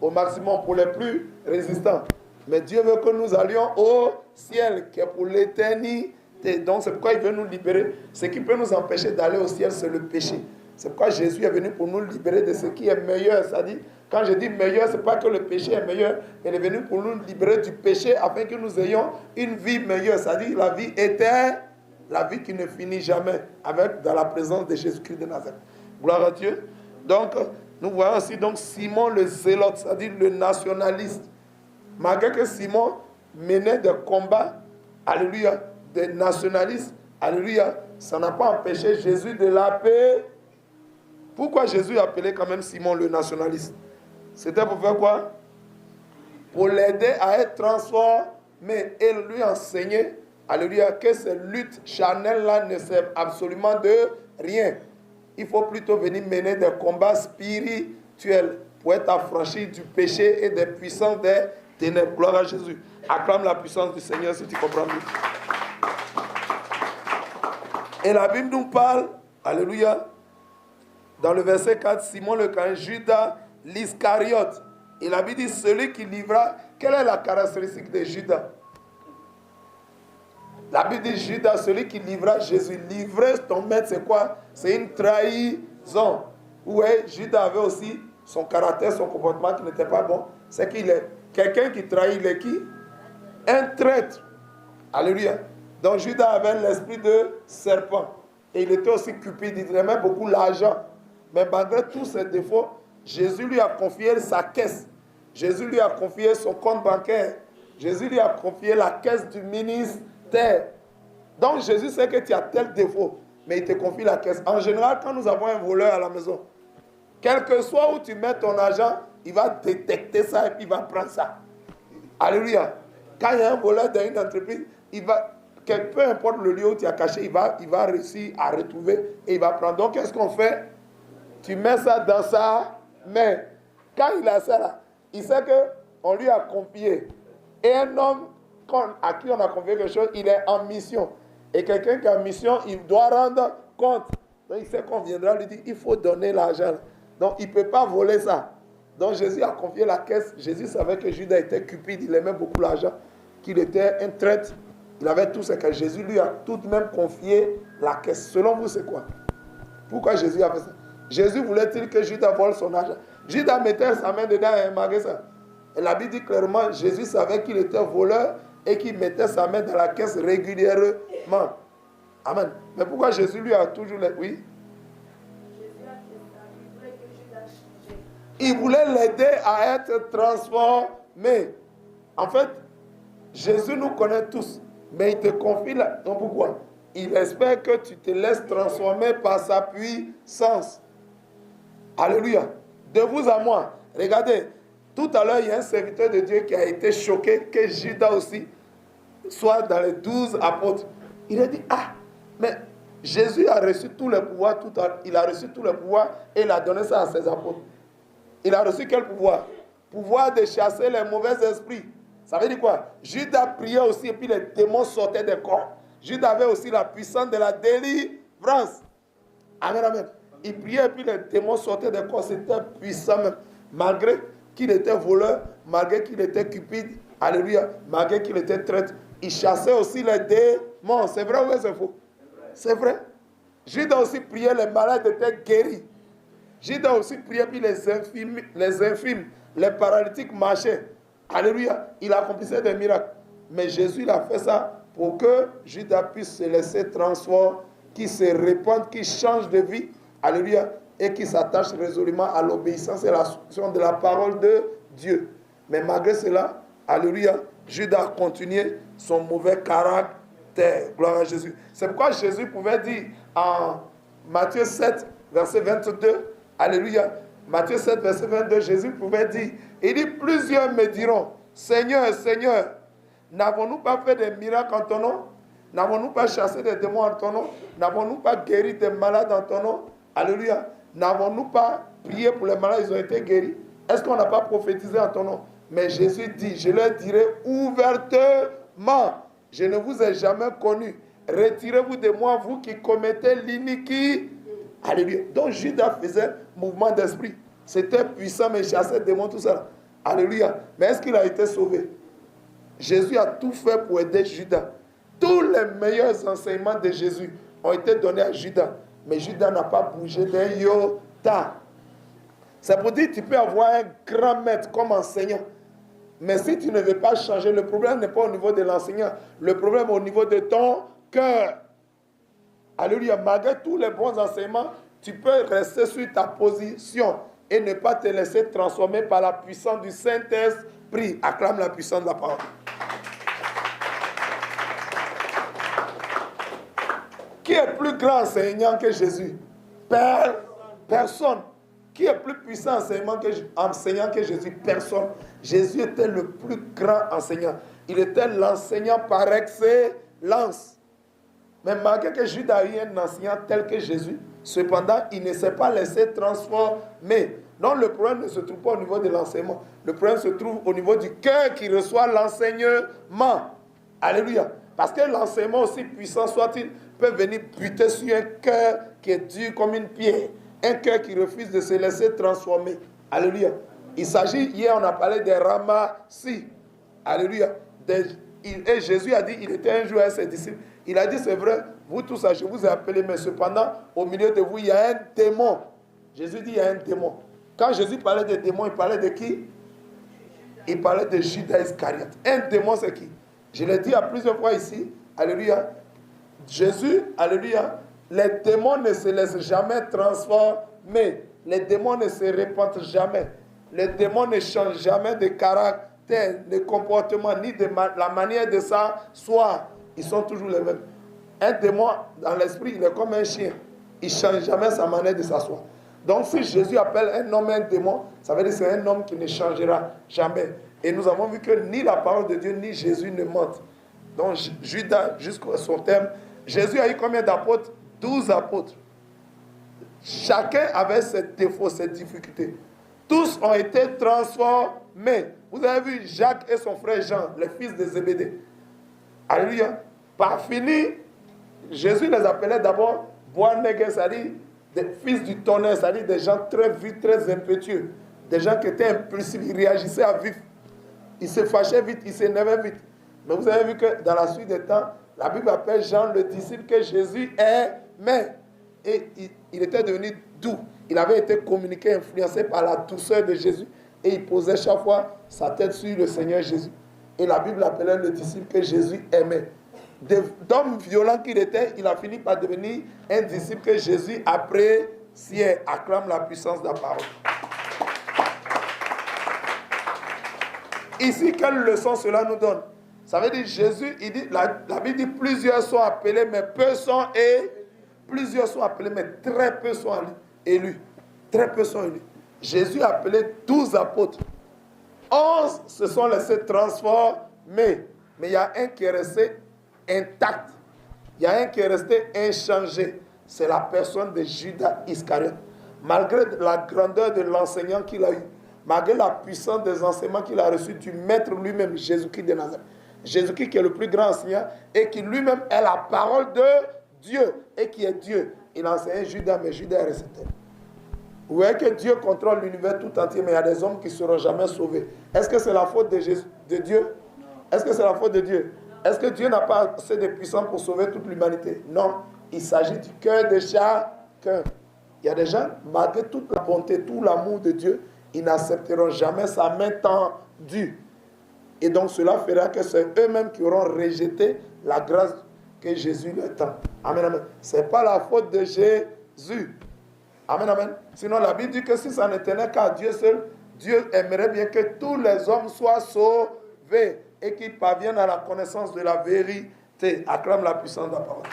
Au maximum pour les plus résistants. Mais Dieu veut que nous allions au ciel, qui est pour l'éternité. Donc, c'est pourquoi il veut nous libérer. Ce qui peut nous empêcher d'aller au ciel, c'est le péché. C'est pourquoi Jésus est venu pour nous libérer de ce qui est meilleur. C'est-à-dire, quand je dis meilleur, ce n'est pas que le péché est meilleur. Il est venu pour nous libérer du péché afin que nous ayons une vie meilleure. C'est-à-dire la vie éternelle, la vie qui ne finit jamais, dans la présence de Jésus-Christ de Nazareth. Gloire à Dieu. Donc, nous voyons aussi donc Simon le Zélote, c'est-à-dire le nationaliste. Malgré que Simon menait des combats, alléluia, des nationalistes, alléluia, ça n'a pas empêché Jésus de l'appeler. Pourquoi Jésus appelait quand même Simon le nationaliste? C'était pour faire quoi? Pour l'aider à être transformé et lui enseigner alléluia, que ces luttes charnelles-là ne servent absolument de rien. Il faut plutôt venir mener des combats spirituels pour être affranchi du péché et des puissances des ténèbres. Gloire à Jésus. Acclame la puissance du Seigneur si tu comprends bien. Et la Bible nous parle, alléluia, dans le verset 4, Simon le Caïn, Judas l'Iscariote. Et la Bible dit, celui qui livra, quelle est la caractéristique de Judas? La Bible dit, Judas, celui qui livra Jésus. Livrer ton maître, c'est quoi? C'est une trahison. Oui, Judas avait aussi son caractère, son comportement qui n'était pas bon. C'est qu'il est quelqu'un qui trahit, il est qui? Un traître. Alléluia. Donc Judas avait l'esprit de serpent. Et il était aussi cupide, il aimait beaucoup l'argent. Mais malgré tous ses défauts, Jésus lui a confié sa caisse. Jésus lui a confié son compte bancaire. Jésus lui a confié la caisse du ministère. Donc Jésus sait que tu as tel défaut, mais il te confie la caisse. En général, quand nous avons un voleur à la maison, quel que soit où tu mets ton argent, il va détecter ça et puis il va prendre ça. Alléluia. Quand il y a un voleur dans une entreprise, il va, peu importe le lieu où tu as caché, il va réussir à retrouver et il va prendre. Donc qu'est-ce qu'on fait? Tu mets ça dans sa main. Quand il a ça là, il sait qu'on lui a confié. Et un homme à qui on a confié quelque chose, il est en mission. Et quelqu'un qui est en mission, il doit rendre compte. Donc il sait qu'on viendra lui dire, il faut donner l'argent. Donc il ne peut pas voler ça. Donc Jésus a confié la caisse. Jésus savait que Judas était cupide, il aimait beaucoup l'argent, qu'il était un traître. Il avait tout ce que Jésus lui a tout de même confié la caisse. Selon vous, c'est quoi? Pourquoi Jésus a fait ça? Jésus voulait-il que Judas vole son argent? Judas mettait sa main dedans et un magasin. Et la Bible dit clairement, Jésus savait qu'il était voleur et qu'il mettait sa main dans la caisse régulièrement. Amen. Mais pourquoi Jésus lui a toujours... Oui? Il voulait l'aider à être transformé. En fait, Jésus nous connaît tous, mais il te confie là. Donc pourquoi? Il espère que tu te laisses transformer par sa puissance. Alléluia. De vous à moi. Regardez, tout à l'heure, il y a un serviteur de Dieu qui a été choqué que Judas aussi soit dans les 12 apôtres. Il a dit, ah, mais Jésus a reçu tout le pouvoir, il a reçu tout le pouvoir et il a donné ça à ses apôtres. Il a reçu quel pouvoir? Pouvoir de chasser les mauvais esprits. Ça veut dire quoi? Judas priait aussi et puis les démons sortaient des corps. Judas avait aussi la puissance de la délivrance. Amen, amen. Il priait et puis les démons sortaient des corps. C'était puissant même. Malgré qu'il était voleur, malgré qu'il était cupide, alléluia, malgré qu'il était traître, il chassait aussi les démons. C'est vrai ou c'est faux? C'est vrai. Judas aussi priait, les malades étaient guéris. Judas aussi priait, puis les infirmes, les paralytiques marchaient. Alléluia. Il accomplissait des miracles. Mais Jésus il a fait ça pour que Judas puisse se laisser transformer, qu'il se répande, qu'il change de vie. Alléluia. Et qu'il s'attache résolument à l'obéissance et à la soumission de la parole de Dieu. Mais malgré cela, alléluia, Judas a continué son mauvais caractère. Gloire à Jésus. C'est pourquoi Jésus pouvait dire en Matthieu 7, verset 22, alléluia, Matthieu 7, verset 22, Jésus pouvait dire, il dit, plusieurs me diront, Seigneur, Seigneur, n'avons-nous pas fait des miracles en ton nom? N'avons-nous pas chassé des démons en ton nom? N'avons-nous pas guéri des malades en ton nom? Alléluia. N'avons-nous pas prié pour les malades, ils ont été guéris? Est-ce qu'on n'a pas prophétisé en ton nom? Mais Jésus dit, je leur dirai ouvertement, je ne vous ai jamais connu. Retirez-vous de moi, vous qui commettez l'iniquité. Alléluia. Donc Judas faisait mouvement d'esprit. C'était puissant, mais il chassait des démons, tout ça. Alléluia. Mais est-ce qu'il a été sauvé? Jésus a tout fait pour aider Judas. Tous les meilleurs enseignements de Jésus ont été donnés à Judas. Mais Judas n'a pas bougé d'un iota. C'est pour dire que tu peux avoir un grand maître comme enseignant. Mais si tu ne veux pas changer, le problème n'est pas au niveau de l'enseignant. Le problème est au niveau de ton cœur. Alléluia. Malgré tous les bons enseignements, tu peux rester sur ta position et ne pas te laisser transformer par la puissance du Saint-Esprit. Acclame la puissance de la parole. Qui est plus grand enseignant que Jésus? Personne. Qui est plus puissant enseignant que Jésus? Personne. Jésus était le plus grand enseignant. Il était l'enseignant par excellence. lance. Mais malgré que Judas a eu un enseignant tel que Jésus, cependant, il ne s'est pas laissé transformer. Donc le problème ne se trouve pas au niveau de l'enseignement. Le problème se trouve au niveau du cœur qui reçoit l'enseignement. Alléluia. Parce que l'enseignement, aussi puissant soit-il, peut venir buter sur un cœur qui est dur comme une pierre. Un cœur qui refuse de se laisser transformer. Alléluia. Il s'agit, hier on a parlé des ramassis. Alléluia. Et Jésus a dit, il était un jour avec ses disciples. Il a dit, c'est vrai, vous tous, je vous ai appelé, mais cependant, au milieu de vous, il y a un démon. Jésus dit, il y a un démon. Quand Jésus parlait de démon, il parlait de qui? Il parlait de Judas Iscariote. Un démon, c'est qui? Je l'ai dit à plusieurs fois ici. Alléluia. Jésus, alléluia. Les démons ne se laissent jamais transformer. Les démons ne se répandent jamais. Les démons ne changent jamais de caractère, de comportement, ni de la manière de s'asseoir. Ils sont toujours les mêmes. Un démon, dans l'esprit, il est comme un chien. Il ne change jamais sa manière de s'asseoir. Donc, si Jésus appelle un homme un démon, ça veut dire que c'est un homme qui ne changera jamais. Et nous avons vu que ni la parole de Dieu, ni Jésus ne mentent. Donc, Judas, jusqu'à son terme, Jésus a eu combien d'apôtres? 12 apôtres. Chacun avait ses défauts, ses difficultés. Tous ont été transformés. Vous avez vu Jacques et son frère Jean, les fils de Zébédée. Alléluia. Par fini, Jésus les appelait d'abord Boanerges, c'est-à-dire des fils du tonnerre, c'est-à-dire des gens très vifs, très impétueux. Des gens qui étaient impulsifs, ils réagissaient à vif. Ils se fâchaient vite, ils s'énervaient vite. Mais vous avez vu que dans la suite des temps, la Bible appelle Jean le disciple que Jésus aimait. Et il était devenu doux. Il avait été communiqué, influencé par la douceur de Jésus. Et il posait chaque fois sa tête sur le Seigneur Jésus. Et la Bible appelait le disciple que Jésus aimait. D'homme violent qu'il était, il a fini par devenir un disciple que Jésus appréciait. Acclame la puissance de la parole. Ici, quelle leçon cela nous donne? Ça veut dire Jésus, il dit, la Bible dit plusieurs sont appelés, mais peu sont élus. Plusieurs sont appelés, mais très peu sont élus. Très peu sont élus. Jésus a appelé 12 apôtres. 11 se sont laissés transformer. Mais il y a un qui est resté intact. Il y a un qui est resté inchangé. C'est la personne de Judas Iscariote. Malgré la grandeur de l'enseignant qu'il a eu, malgré la puissance des enseignements qu'il a reçus du maître lui-même, Jésus-Christ de Nazareth. Jésus-Christ qui est le plus grand enseignant et qui lui-même est la parole de Dieu et qui est Dieu. Il a enseigné Judas, mais Judas est resté. Vous voyez que Dieu contrôle l'univers tout entier, mais il y a des hommes qui ne seront jamais sauvés. Est-ce que c'est la faute de Dieu? Est-ce que c'est la faute de Dieu? Est-ce que Dieu n'a pas assez de puissance pour sauver toute l'humanité? Non. Il s'agit du cœur de chacun. Il y a des gens, malgré toute la bonté, tout l'amour de Dieu, ils n'accepteront jamais sa main tendue. Et donc cela fera que c'est eux-mêmes qui auront rejeté la grâce que Jésus leur tend. Amen, amen. Ce n'est pas la faute de Jésus. Amen, amen. Sinon la Bible dit que si ça ne tenait qu'à Dieu seul, Dieu aimerait bien que tous les hommes soient sauvés et qu'ils parviennent à la connaissance de la vérité. Acclame la puissance de la parole.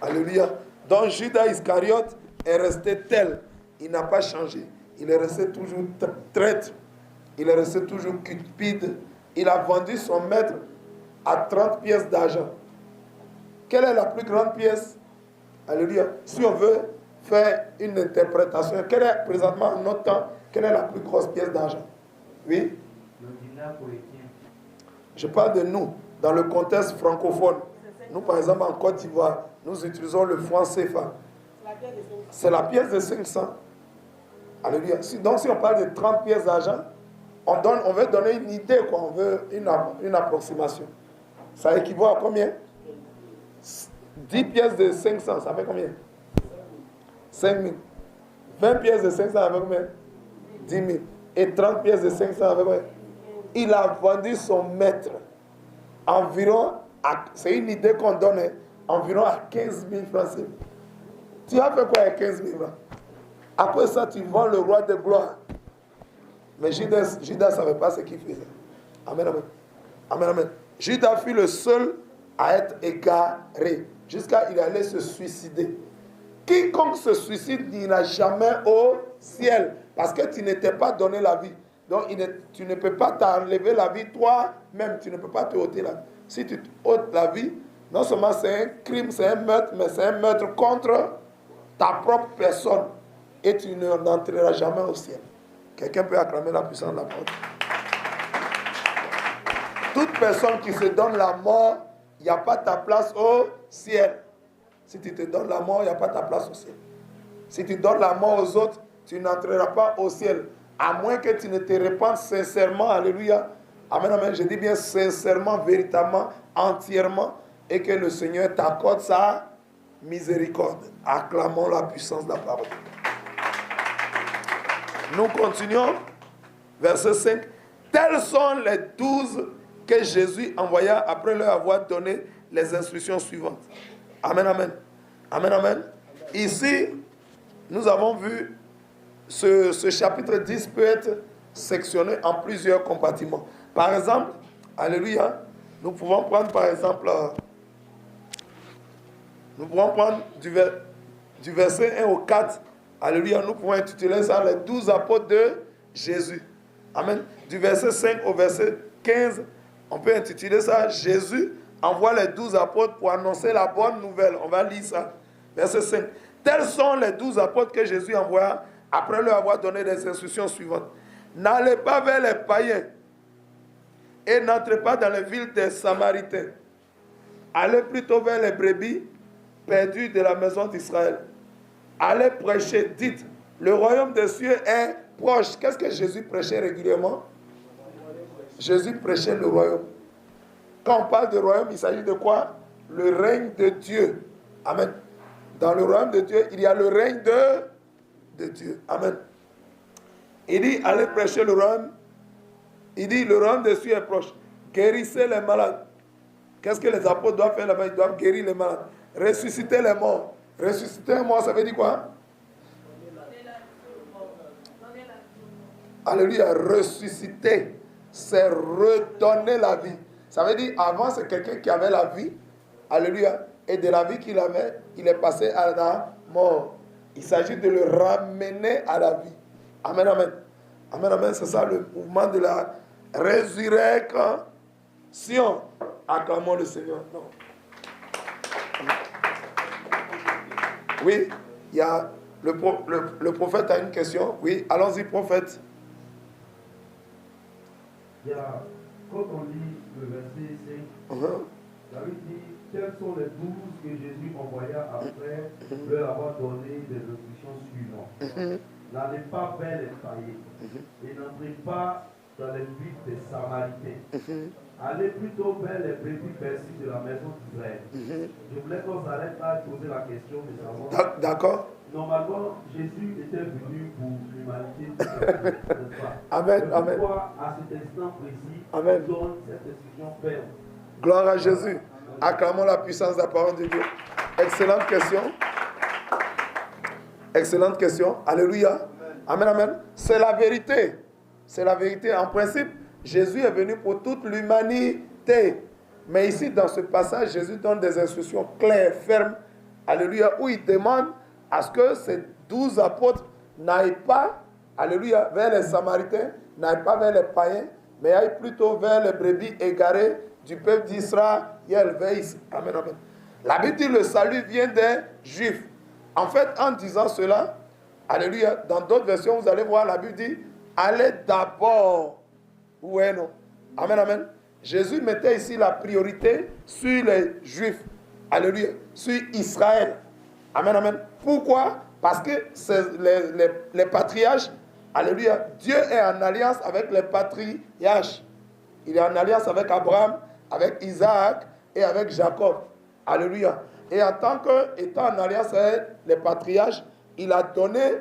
Alléluia. Donc Judas Iscariote est resté tel. Il n'a pas changé. Il est resté toujours traître. Il est resté toujours cupide. Il a vendu son maître à 30 pièces d'argent. Quelle est la plus grande pièce? Alléluia. Si on veut faire une interprétation, quelle est présentement en notre temps, quelle est la plus grosse pièce d'argent? Oui? Le dinar poétien. Je parle de nous, dans le contexte francophone. Nous, par exemple, en Côte d'Ivoire, nous utilisons le franc CFA. C'est la pièce de 500. Alléluia. Donc, si on parle de 30 pièces d'argent, on veut donner une idée, quoi. On veut une approximation. Ça équivaut à combien? 10 pièces de 500, ça fait combien? 5 000. 20 pièces de 500, ça fait combien? 10 000. Et 30 pièces de 500, ça fait combien? Il a vendu son maître environ, c'est une idée qu'on donne, hein, environ à 15 000 francs. Tu as fait quoi avec 15 000 francs? Après ça, tu vends le roi de gloire. Mais Judas ne savait pas ce qu'il faisait. Amen, amen. Amen, amen. Judas fut le seul à être égaré, jusqu'à il allait se suicider. Quiconque se suicide n'ira jamais au ciel, parce que tu ne t'es pas donné la vie. Donc tu ne peux pas t'enlever la vie toi-même. Tu ne peux pas te ôter la vie. Si tu te ôtes la vie, non seulement c'est un crime, c'est un meurtre, mais c'est un meurtre contre ta propre personne. Et tu n'entreras jamais au ciel. Quelqu'un peut acclamer la puissance de la parole. Toute personne qui se donne la mort, il n'y a pas ta place au ciel. Si tu te donnes la mort, il n'y a pas ta place au ciel. Si tu donnes la mort aux autres, tu n'entreras pas au ciel. À moins que tu ne te répandes sincèrement, alléluia. Amen, amen. Je dis bien sincèrement, véritablement, entièrement. Et que le Seigneur t'accorde sa miséricorde. Acclamons la puissance de la parole. Nous continuons. Verset 5. Tels sont les 12 que Jésus envoya après leur avoir donné les instructions suivantes. Amen, amen. Amen, amen. Ici, nous avons vu ce chapitre 10 peut être sectionné en plusieurs compartiments. Par exemple, alléluia, nous pouvons prendre par exemple, du verset 1 au 4, alléluia, nous pouvons intituler ça les 12 apôtres de Jésus. Amen. Du verset 5 au verset 15, on peut intituler ça Jésus envoie les 12 apôtres pour annoncer la bonne nouvelle. On va lire ça. Verset 5. Tels sont les 12 apôtres que Jésus envoya après leur avoir donné les instructions suivantes. N'allez pas vers les païens et n'entrez pas dans les villes des Samaritains. Allez plutôt vers les brebis perdues de la maison d'Israël. Allez prêcher, dites, le royaume des cieux est proche. Qu'est-ce que Jésus prêchait régulièrement? Jésus prêchait le royaume. Quand on parle de royaume, il s'agit de quoi? Le règne de Dieu. Amen. Dans le royaume de Dieu, il y a le règne de Dieu. Amen. Il dit, allez prêcher le royaume. Il dit, le royaume des cieux est proche. Guérissez les malades. Qu'est-ce que les apôtres doivent faire là-bas? Ils doivent guérir les malades. Ressusciter les morts. Ressusciter les morts, ça veut dire quoi? Alléluia. Ressusciter, c'est redonner la vie. Ça veut dire, avant, c'est quelqu'un qui avait la vie. Alléluia. Et de la vie qu'il avait, il est passé à la mort. Il s'agit de le ramener à la vie. Amen, amen. Amen, amen. C'est ça le mouvement de la résurrection. Acclamons le Seigneur. Non. Oui, il y a le prophète a une question. Oui, allons-y, prophète. Il y a, quand on lit le verset 5, David dit, tels sont les 12 que Jésus envoya après leur avoir donné des instructions suivantes. N'allez pas vers les païens et n'entrez pas dans les villes des Samaritains. Allez plutôt vers les brebis perdues de la maison d'Israël. Je voulais qu'on s'arrête là et poser la question de savoir. D'accord. Normalement, Jésus était venu pour l'humanité. Amen, amen. Pourquoi, à cet instant précis, amen. Il donne cette instruction ferme? Gloire à Jésus. Acclamons la puissance de la parole de Dieu. Excellente question. Excellente question. Alléluia. Amen, amen. C'est la vérité. C'est la vérité. En principe, Jésus est venu pour toute l'humanité. Mais ici, dans ce passage, Jésus donne des instructions claires, fermes. Alléluia. Où il demande à ce que ces 12 apôtres n'aillent pas, alléluia, vers les Samaritains, n'aillent pas vers les païens, mais aillent plutôt vers les brebis égarées du peuple d'Israël. Amen, amen. La Bible dit le salut vient des Juifs. En fait, en disant cela, alléluia, dans d'autres versions, vous allez voir, la Bible dit, allez d'abord. Ouais, non. Amen, amen. Jésus mettait ici la priorité sur les Juifs. Alléluia. Sur Israël. Amen, amen. Pourquoi? Parce que les patriarches, alléluia, Dieu est en alliance avec les patriarches. Il est en alliance avec Abraham, avec Isaac et avec Jacob. Alléluia. Et en tant qu'étant en alliance avec les patriarches, il a donné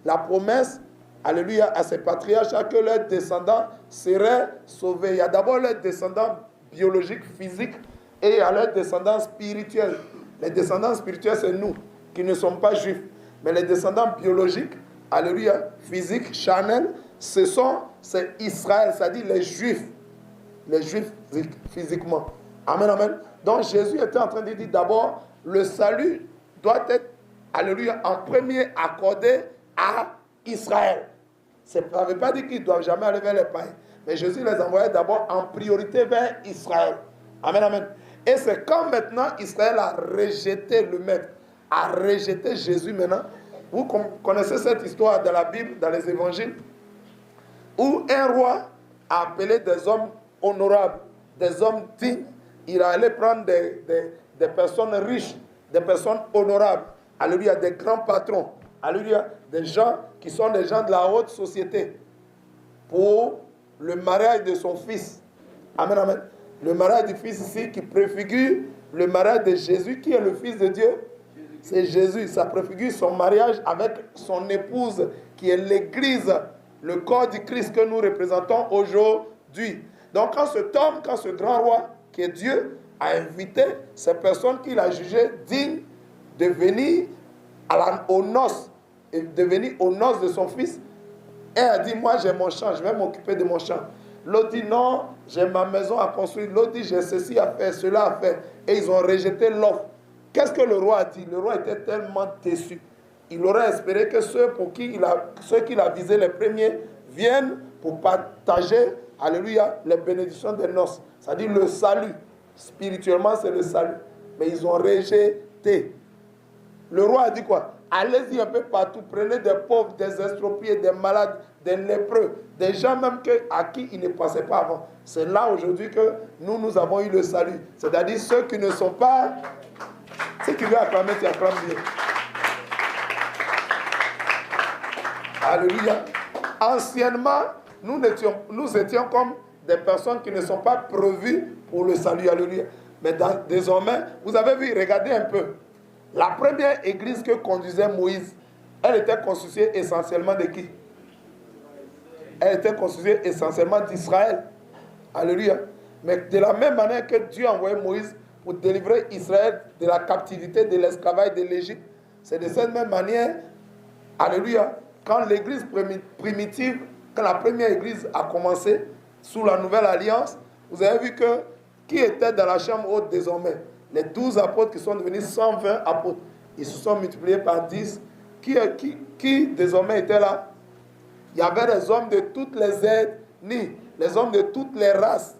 la promesse, alléluia, à ces patriarches que leurs descendants seraient sauvés. Il y a d'abord leurs descendants biologiques, physiques, et il y a leurs descendants spirituels. Les descendants spirituels, c'est nous, qui ne sommes pas juifs. Mais les descendants biologiques, alléluia, physiques, charnels, c'est Israël, c'est-à-dire les juifs. Les juifs physiquement. Amen, amen. Donc Jésus était en train de dire d'abord, le salut doit être, alléluia, en premier accordé à Israël. Ça ne veut pas dire qu'ils ne doivent jamais aller vers les païens. Mais Jésus les envoyait d'abord en priorité vers Israël. Amen, amen. Et c'est quand maintenant Israël a rejeté le maître, a rejeté Jésus maintenant. Vous connaissez cette histoire dans la Bible, dans les évangiles, où un roi a appelé des hommes honorables, des hommes dignes. Il allait prendre des personnes riches, des personnes honorables. Alléluia, des grands patrons. Alléluia, des gens qui sont des gens de la haute société. Pour le mariage de son fils. Amen, amen. Le mariage du fils ici qui préfigure le mariage de Jésus, qui est le fils de Dieu. C'est Jésus. Ça préfigure son mariage avec son épouse, qui est l'église, le corps du Christ que nous représentons aujourd'hui. Donc quand cet homme, quand ce grand roi, qui est Dieu, a invité ces personnes qu'il a jugées dignes de venir aux noces, et de venir aux noces de son fils, et a dit, moi j'ai mon champ, je vais m'occuper de mon champ. L'autre dit, non, j'ai ma maison à construire. L'autre dit, j'ai ceci à faire, cela à faire. Et ils ont rejeté l'offre. Qu'est-ce que le roi a dit? Le roi était tellement déçu. Il aurait espéré que ceux qu'il a visés les premiers viennent pour partager, alléluia, les bénédictions des noces. C'est-à-dire le salut. Spirituellement, c'est le salut. Mais ils ont rejeté. Le roi a dit quoi? Allez-y un peu partout, prenez des pauvres, des estropiés, des malades, des lépreux, des gens même à qui il ne pensait pas avant. C'est là aujourd'hui que nous avons eu le salut. C'est-à-dire ceux qui ne sont pas... Ceux qui veulent acclamer, tu acclames bien. Alléluia. Anciennement, nous étions comme des personnes qui ne sont pas prévues pour le salut. Alléluia. Mais désormais, vous avez vu, regardez un peu. La première église que conduisait Moïse, elle était constituée essentiellement de qui? Elle était constituée essentiellement d'Israël. Alléluia. Mais de la même manière que Dieu a envoyé Moïse pour délivrer Israël de la captivité, de l'esclavage de l'Égypte, c'est de cette même manière, alléluia, quand l'église primitive, quand la première église a commencé, sous la nouvelle alliance, vous avez vu que qui était dans la chambre haute désormais? Les 12 apôtres qui sont devenus 120 apôtres. Ils se sont multipliés par 10. Qui désormais était là? Il y avait des hommes de toutes les ethnies, les hommes de toutes les races,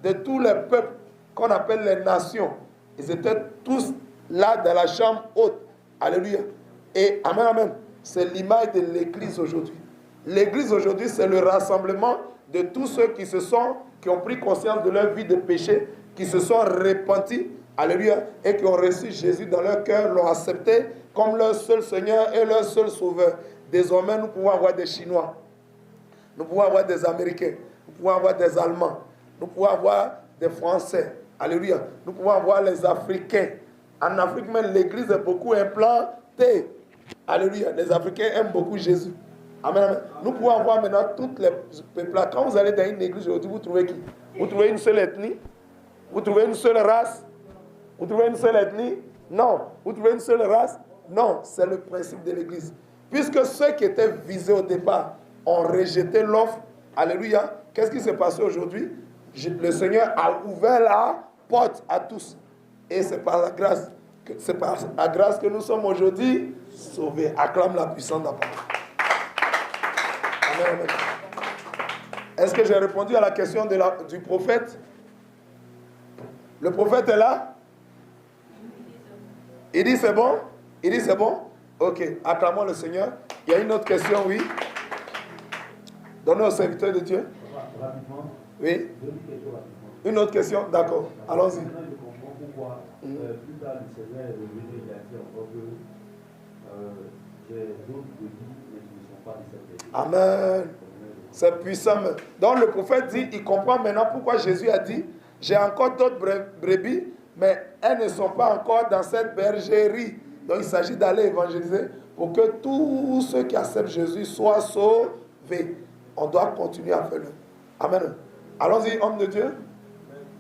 de tous les peuples qu'on appelle les nations. Ils étaient tous là dans la chambre haute. Alléluia. Et amen, amen. C'est l'image de l'église aujourd'hui. L'église aujourd'hui, c'est le rassemblement de tous ceux qui ont pris conscience de leur vie de péché, qui se sont repentis, alléluia, et qui ont reçu Jésus dans leur cœur, l'ont accepté comme leur seul Seigneur et leur seul Sauveur. Désormais, nous pouvons avoir des Chinois, nous pouvons avoir des Américains, nous pouvons avoir des Allemands, nous pouvons avoir des Français, alléluia, nous pouvons avoir les Africains. En Afrique même, l'église est beaucoup implantée, alléluia. Les Africains aiment beaucoup Jésus. Amen, amen. Nous pouvons avoir maintenant toutes les peuples. Quand vous allez dans une église aujourd'hui, vous trouvez qui? Vous trouvez une seule ethnie? Vous trouvez une seule race? Vous trouvez une seule ethnie? Non. Vous trouvez une seule race? Non. C'est le principe de l'église. Puisque ceux qui étaient visés au départ ont rejeté l'offre, alléluia, qu'est-ce qui s'est passé aujourd'hui? Le Seigneur a ouvert la porte à tous. Et c'est par la grâce que nous sommes aujourd'hui sauvés. Acclame la puissance de la parole. Amen, amen. Est-ce que j'ai répondu à la question du prophète? Le prophète est là? Il dit c'est bon? Il dit c'est bon? Ok, acclamons le Seigneur. Il y a une autre question, oui? Donnez au serviteur de Dieu. Rapidement. Oui? Une autre question? D'accord. Allons-y. Je comprends pourquoi plus tard le Seigneur est revenu, il a dit encore que j'ai d'autres brebis, mais qui ne sont pas de cette église. Amen. C'est puissant. Donc le prophète dit, il comprend maintenant pourquoi Jésus a dit, j'ai encore d'autres brebis, mais elles ne sont pas encore dans cette bergerie. Donc il s'agit d'aller évangéliser pour que tous ceux qui acceptent Jésus soient sauvés. On doit continuer à faire le. Amen. Allons-y, homme de Dieu.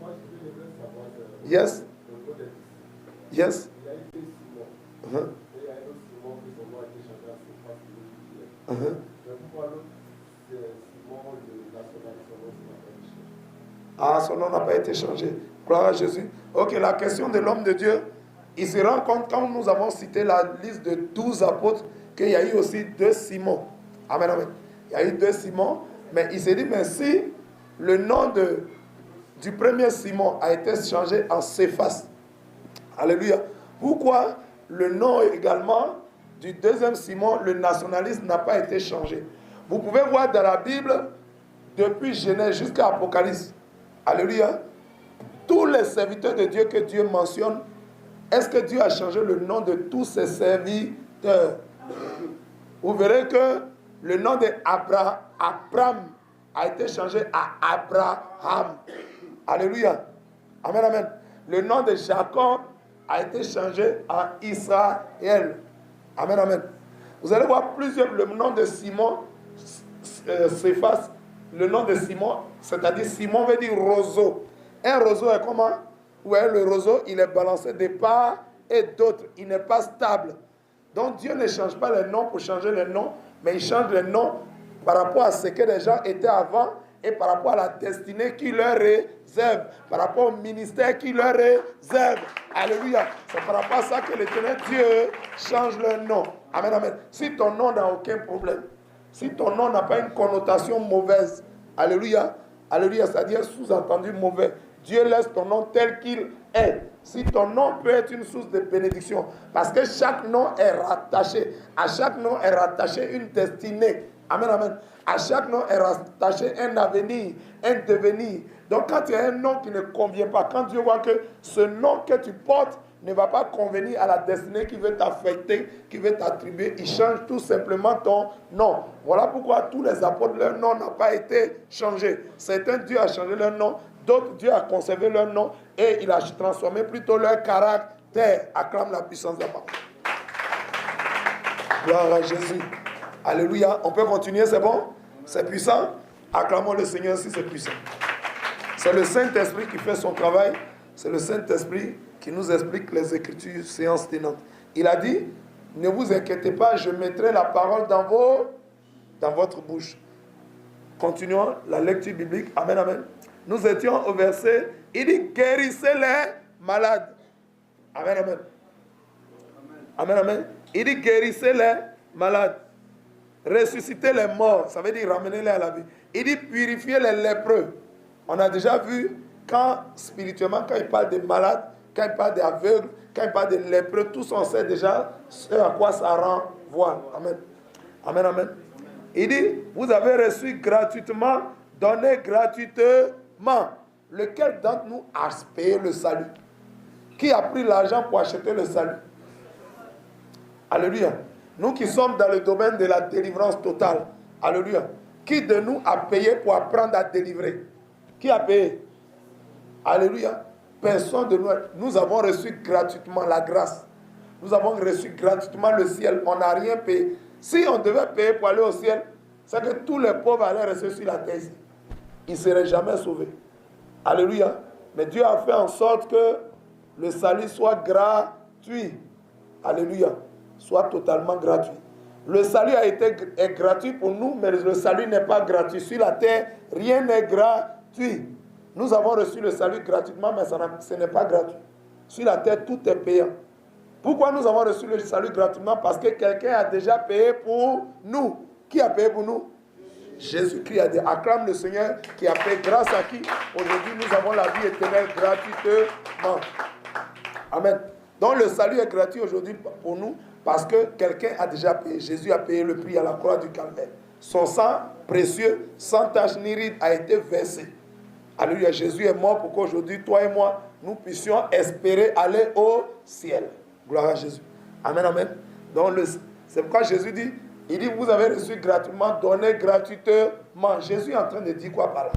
Moi, je voulais savoir Yes. le modèle. Yes. Il y a été Simon. Uh-huh. Et il y a un autre Simon qui son nom a été changé à ce pas Simon. Uh-huh. Mais pourquoi l'autre, c'est Simon, le national, son nom n'a pas été changé? Ah, son nom n'a pas été changé. Gloire à Jésus. Ok, la question de l'homme de Dieu, il se rend compte, quand nous avons cité la liste de 12 apôtres, qu'il y a eu aussi 2 Simons. Amen, amen. Il y a eu 2 Simon, mais il s'est dit, mais si le nom du premier Simon a été changé en Céphas, alléluia, pourquoi le nom également du deuxième Simon, le nationaliste, n'a pas été changé? Vous pouvez voir dans la Bible, depuis Genèse jusqu'à Apocalypse, alléluia, tous les serviteurs de Dieu que Dieu mentionne, est-ce que Dieu a changé le nom de tous ses serviteurs? Vous verrez que le nom d'Abraham a été changé à Abraham. Alléluia. Amen, amen. Le nom de Jacob a été changé à Israël. Amen, amen. Vous allez voir plusieurs, le nom de Simon s'efface. Le nom de Simon, c'est-à-dire Simon veut dire roseau. Un roseau est comment? Ouais, le roseau, il est balancé de part et d'autre. Il n'est pas stable. Donc Dieu ne change pas les noms pour changer les noms, mais il change les noms par rapport à ce que les gens étaient avant et par rapport à la destinée qu'il leur réserve, par rapport au ministère qu'il leur réserve. Alléluia. C'est par rapport à ça que l'Éternel Dieu change leur nom. Amen, amen. Si ton nom n'a aucun problème, si ton nom n'a pas une connotation mauvaise, alléluia, alléluia, c'est-à-dire sous-entendu mauvais, Dieu laisse ton nom tel qu'il est. Si ton nom peut être une source de bénédiction, parce que chaque nom est rattaché, à chaque nom est rattaché une destinée. Amen, amen. À chaque nom est rattaché un avenir, un devenir. Donc quand il y a un nom qui ne convient pas, quand Dieu voit que ce nom que tu portes ne va pas convenir à la destinée qui veut t'affecter, qui veut t'attribuer, il change tout simplement ton nom. Voilà pourquoi tous les apôtres, leur nom n'a pas été changé. Certains, Dieu a changé leur nom, d'autres, Dieu a conservé leur nom et il a transformé plutôt leur caractère. Acclame la puissance de la parole. Gloire à Jésus. Alléluia. On peut continuer, c'est bon? C'est puissant? Acclamons le Seigneur si c'est puissant. C'est le Saint-Esprit qui fait son travail. C'est le Saint-Esprit qui nous explique les Écritures, séance tenante. Il a dit, ne vous inquiétez pas, je mettrai la parole dans votre bouche. Continuons la lecture biblique. Amen, amen. Nous étions au verset, il dit, guérissez les malades. Amen, amen. Amen, amen. Il dit, guérissez les malades. Ressuscitez les morts, ça veut dire ramenez-les à la vie. Il dit, purifiez les lépreux. On a déjà vu, spirituellement, quand il parle des malades, quand il parle des aveugles, quand il parle des lépreux, tous on sait déjà ce à quoi ça renvoie. Amen. Amen, amen. Il dit, vous avez reçu gratuitement, donné gratuitement. Lequel d'entre nous a payé le salut? Qui a pris l'argent pour acheter le salut? Alléluia. Nous qui sommes dans le domaine de la délivrance totale. Alléluia. Qui de nous a payé pour apprendre à délivrer? Qui a payé? Alléluia. Personne de nous. Nous avons reçu gratuitement la grâce. Nous avons reçu gratuitement le ciel. On n'a rien payé. Si on devait payer pour aller au ciel, c'est que tous les pauvres allaient rester sur la terre. Ils ne seraient jamais sauvés. Alléluia. Mais Dieu a fait en sorte que le salut soit gratuit. Alléluia. Soit totalement gratuit. Le salut est gratuit pour nous, mais le salut n'est pas gratuit. Sur la terre, rien n'est gratuit. Nous avons reçu le salut gratuitement, mais ce n'est pas gratuit. Sur la terre, tout est payant. Pourquoi nous avons reçu le salut gratuitement? Parce que quelqu'un a déjà payé pour nous. Qui a payé pour nous? Jésus-Christ a dit, acclame le Seigneur qui a payé, grâce à qui aujourd'hui nous avons la vie éternelle gratuitement. Amen. Donc le salut est gratuit aujourd'hui pour nous parce que quelqu'un a déjà payé. Jésus a payé le prix à la croix du Calvaire. Son sang précieux, sans tache ni ride, a été versé. Alléluia. Jésus est mort pour qu'aujourd'hui, toi et moi, nous puissions espérer aller au ciel. Gloire à Jésus. Amen, amen. Donc c'est pourquoi Jésus dit, il dit, vous avez reçu gratuitement, donné gratuitement. Jésus est en train de dire quoi par là?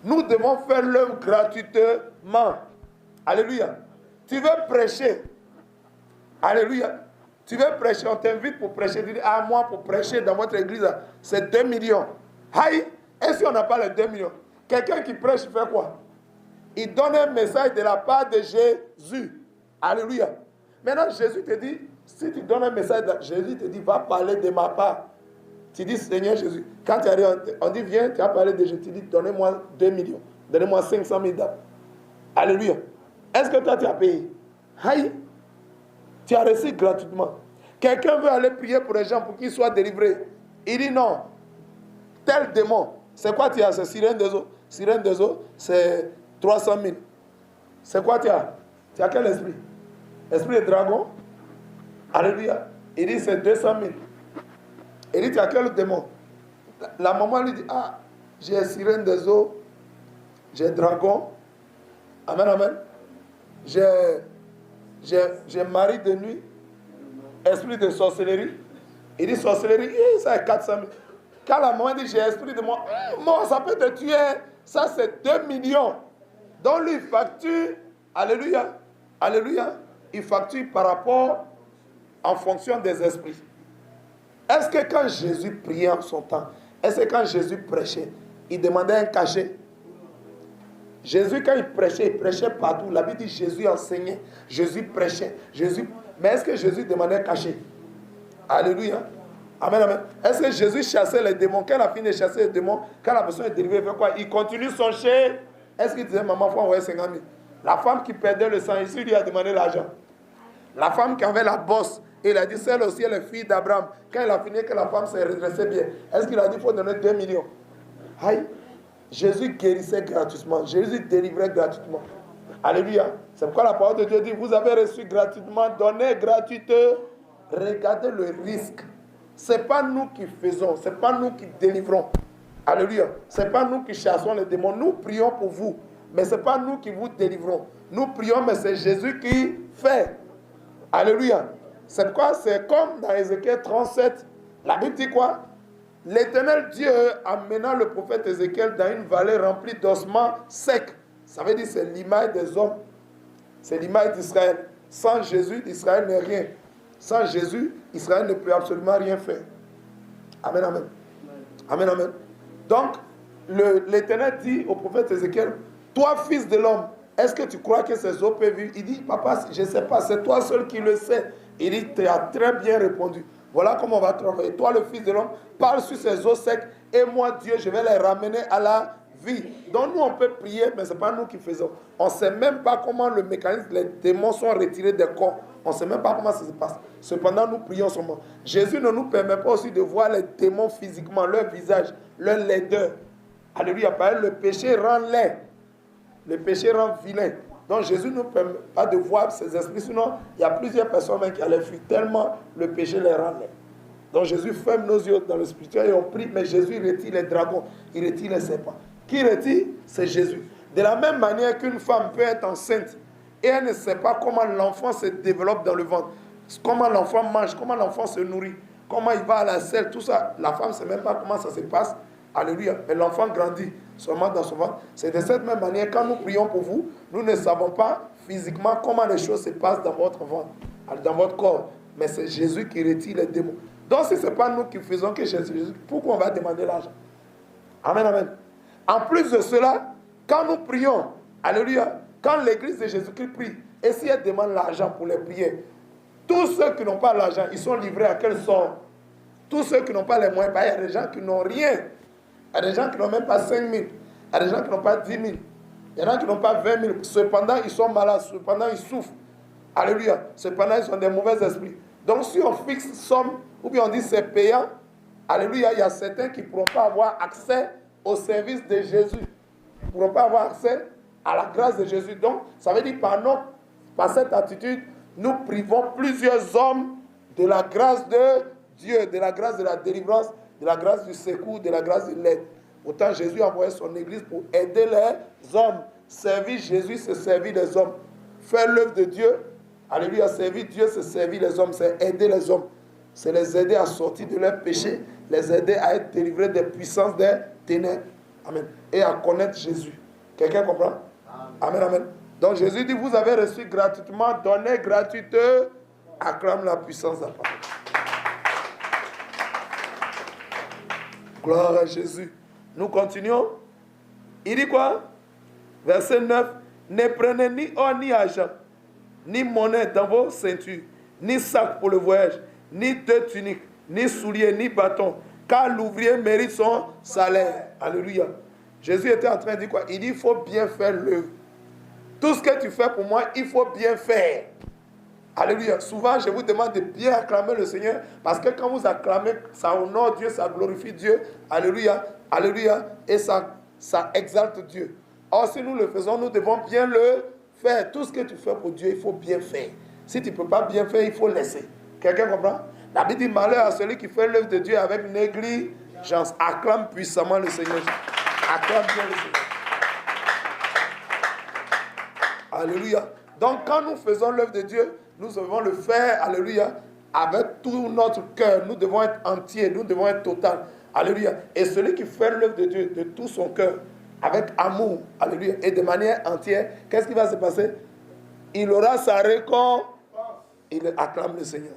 Nous devons faire l'œuvre gratuitement. Alléluia. Tu veux prêcher. Alléluia. Tu veux prêcher, on t'invite pour prêcher. Tu dis, ah, moi, pour prêcher dans votre église, c'est 2 millions. Aïe, est-ce qu'on n'a pas les 2 millions? Quelqu'un qui prêche, fait quoi? Il donne un message de la part de Jésus. Alléluia. Maintenant, Jésus te dit, si tu donnes un message, Jésus te dit, va parler de ma part. Tu dis, Seigneur Jésus, quand tu arrives, on dit, viens, tu vas parler de Jésus. Tu dis, donnez-moi 2 millions. Donnez-moi 500 000 $. Alléluia. Est-ce que toi, tu as payé? Aïe. Tu as reçu gratuitement. Quelqu'un veut aller prier pour les gens pour qu'ils soient délivrés. Il dit non. tel démon. C'est quoi tu as? C'est sirène des eaux. Sirène des eaux, c'est 300 000. C'est quoi tu as? Tu as quel esprit? Esprit de dragon? Alléluia. Il dit c'est 200 000. Il dit tu as quel démon? La maman lui dit, ah, j'ai sirène des eaux, j'ai dragon. Amen, amen. J'ai mari de nuit, esprit de sorcellerie. Il dit sorcellerie, ça est 400 000. Quand la maman dit j'ai esprit de moi, moi ça peut te tuer, ça c'est 2 millions. Donc lui il facture, alléluia, alléluia, il facture par rapport en fonction des esprits. Est-ce que quand Jésus priait en son temps, est-ce que quand Jésus prêchait, il demandait un cachet? Jésus, quand il prêchait partout. La Bible dit Jésus enseignait, Jésus prêchait, Jésus. Mais est-ce que Jésus demandait un cachet? Alléluia. Amen, amen. Est-ce que Jésus chassait les démons? Quand il a fini de chasser les démons, quand la personne est délivrée, il fait quoi? Il continue son chien. Est-ce qu'il disait, maman, il faut envoyer 50 000? La femme qui perdait le sang, ici, lui a demandé l'argent. La femme qui avait la bosse, il a dit, celle aussi, elle est fille d'Abraham. Quand il a fini, que la femme s'est redressée bien, est-ce qu'il a dit, il faut donner 2 millions? Aïe. Jésus guérissait gratuitement. Jésus délivrait gratuitement. Alléluia. C'est pourquoi la parole de Dieu dit, vous avez reçu gratuitement, donnez gratuitement. Regardez le risque. Ce n'est pas nous qui faisons, ce n'est pas nous qui délivrons. Alléluia. Ce n'est pas nous qui chassons les démons. Nous prions pour vous, mais ce n'est pas nous qui vous délivrons. Nous prions, mais c'est Jésus qui fait. Alléluia. C'est pourquoi c'est comme dans Ézéchiel 37. La Bible dit quoi? L'Éternel Dieu amena le prophète Ézéchiel dans une vallée remplie d'ossements secs. Ça veut dire que c'est l'image des hommes. C'est l'image d'Israël. Sans Jésus, Israël n'est rien. Sans Jésus, Israël ne peut absolument rien faire. Amen, amen. Amen, amen. Donc, l'Éternel dit au prophète Ézéchiel, toi, fils de l'homme, est-ce que tu crois que ces eaux peuvent vivre? Il dit, papa, je ne sais pas, c'est toi seul qui le sais. Il dit, tu as très bien répondu. Voilà comment on va travailler. Toi, le fils de l'homme, parle sur ces eaux secs, et moi, Dieu, je vais les ramener à la vie. Donc, nous, on peut prier, mais ce n'est pas nous qui faisons. On ne sait même pas comment le mécanisme, les démons sont retirés des corps. On ne sait même pas comment ça se passe. Cependant, nous prions seulement. Jésus ne nous permet pas aussi de voir les démons physiquement, leur visage, leur laideur. Alléluia. Par exemple, le péché rend laid. Le péché rend vilain. Donc Jésus ne nous permet pas de voir ces esprits. Sinon, il y a plusieurs personnes qui allaient fuir tellement le péché les rend laid. Donc Jésus ferme nos yeux dans le spirituel et on prie. Mais Jésus retire les dragons. Il retire les serpents. Qui retire? C'est Jésus. De la même manière qu'une femme peut être enceinte et elle ne sait pas comment l'enfant se développe dans le ventre, comment l'enfant mange, comment l'enfant se nourrit, comment il va à la selle, tout ça. La femme ne sait même pas comment ça se passe. Alléluia. Mais l'enfant grandit seulement dans son ventre. C'est de cette même manière, quand nous prions pour vous, nous ne savons pas physiquement comment les choses se passent dans votre ventre, dans votre corps. Mais c'est Jésus qui retire les démons. Donc si ce n'est pas nous qui faisons que Jésus, pourquoi on va demander l'argent? Amen, amen. En plus de cela, quand nous prions, alléluia, quand l'église de Jésus-Christ prie, et si elle demande l'argent pour les prières, tous ceux qui n'ont pas l'argent, ils sont livrés à quel sort? Tous ceux qui n'ont pas les moyens, il y a des gens qui n'ont rien. Il y a des gens qui n'ont même pas 5 000. Il y a des gens qui n'ont pas 10 000. Il y en a qui n'ont pas 20 000. Cependant, ils sont malades. Cependant, ils souffrent. Alléluia. Cependant, ils ont des mauvais esprits. Donc, si on fixe somme, ou bien on dit c'est payant, alléluia, il y a certains qui ne pourront pas avoir accès au service de Jésus. Ils ne pourront pas avoir accès à la grâce de Jésus. Donc, ça veut dire par cette attitude, nous privons plusieurs hommes de la grâce de Dieu, de la grâce de la délivrance, de la grâce du secours, de la grâce de l'aide. Autant Jésus a envoyé son église pour aider les hommes. Servir Jésus, c'est servir les hommes. Faire l'œuvre de Dieu, alléluia, servir Dieu, c'est servir les hommes, c'est aider les hommes. C'est les aider à sortir de leurs péchés, les aider à être délivrés des puissances des ténèbres. Amen. Et à connaître Jésus. Quelqu'un comprend? Amen, amen. Donc Jésus dit, vous avez reçu gratuitement, donnez gratuitement, acclame la puissance de la parole. Gloire à Jésus. Nous continuons. Il dit quoi? Verset 9. Ne prenez ni or ni argent, ni monnaie dans vos ceintures, ni sac pour le voyage, ni deux tuniques, ni souliers, ni bâtons, car l'ouvrier mérite son salaire. Alléluia. Jésus était en train de dire quoi? Il dit, il faut bien faire l'œuvre. Tout ce que tu fais pour moi, il faut bien faire. Alléluia. Souvent, je vous demande de bien acclamer le Seigneur parce que quand vous acclamez, ça honore Dieu, ça glorifie Dieu. Alléluia. Alléluia. Et ça exalte Dieu. Or, si nous le faisons, nous devons bien le faire. Tout ce que tu fais pour Dieu, il faut bien faire. Si tu ne peux pas bien faire, il faut laisser. Quelqu'un comprend? La Bible dit malheur à celui qui fait l'œuvre de Dieu avec négligence. Acclame puissamment le Seigneur. Acclame bien le Seigneur. Alléluia. Donc, quand nous faisons l'œuvre de Dieu, nous devons le faire, alléluia, avec tout notre cœur. Nous devons être entiers, nous devons être total. Alléluia. Et celui qui fait l'œuvre de Dieu de tout son cœur, avec amour, alléluia, et de manière entière, qu'est-ce qui va se passer? Il aura sa récompense. Il acclame le Seigneur.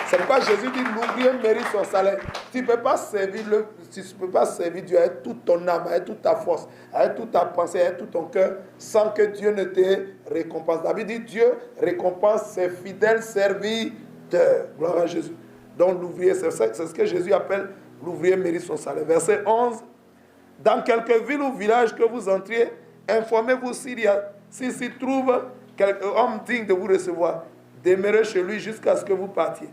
C'est pourquoi Jésus dit l'ouvrier mérite son salaire. Tu ne peux pas servir Dieu avec toute ton âme, avec toute ta force, avec toute ta pensée, avec tout ton cœur, sans que Dieu ne te récompense. La Bible dit Dieu récompense ses fidèles serviteurs. Gloire à Jésus. Donc l'ouvrier, c'est ce que Jésus appelle l'ouvrier mérite son salaire. Verset 11. Dans quelque ville ou village que vous entriez, informez-vous s'il s'y trouve quelque homme digne de vous recevoir. Demeurez chez lui jusqu'à ce que vous partiez.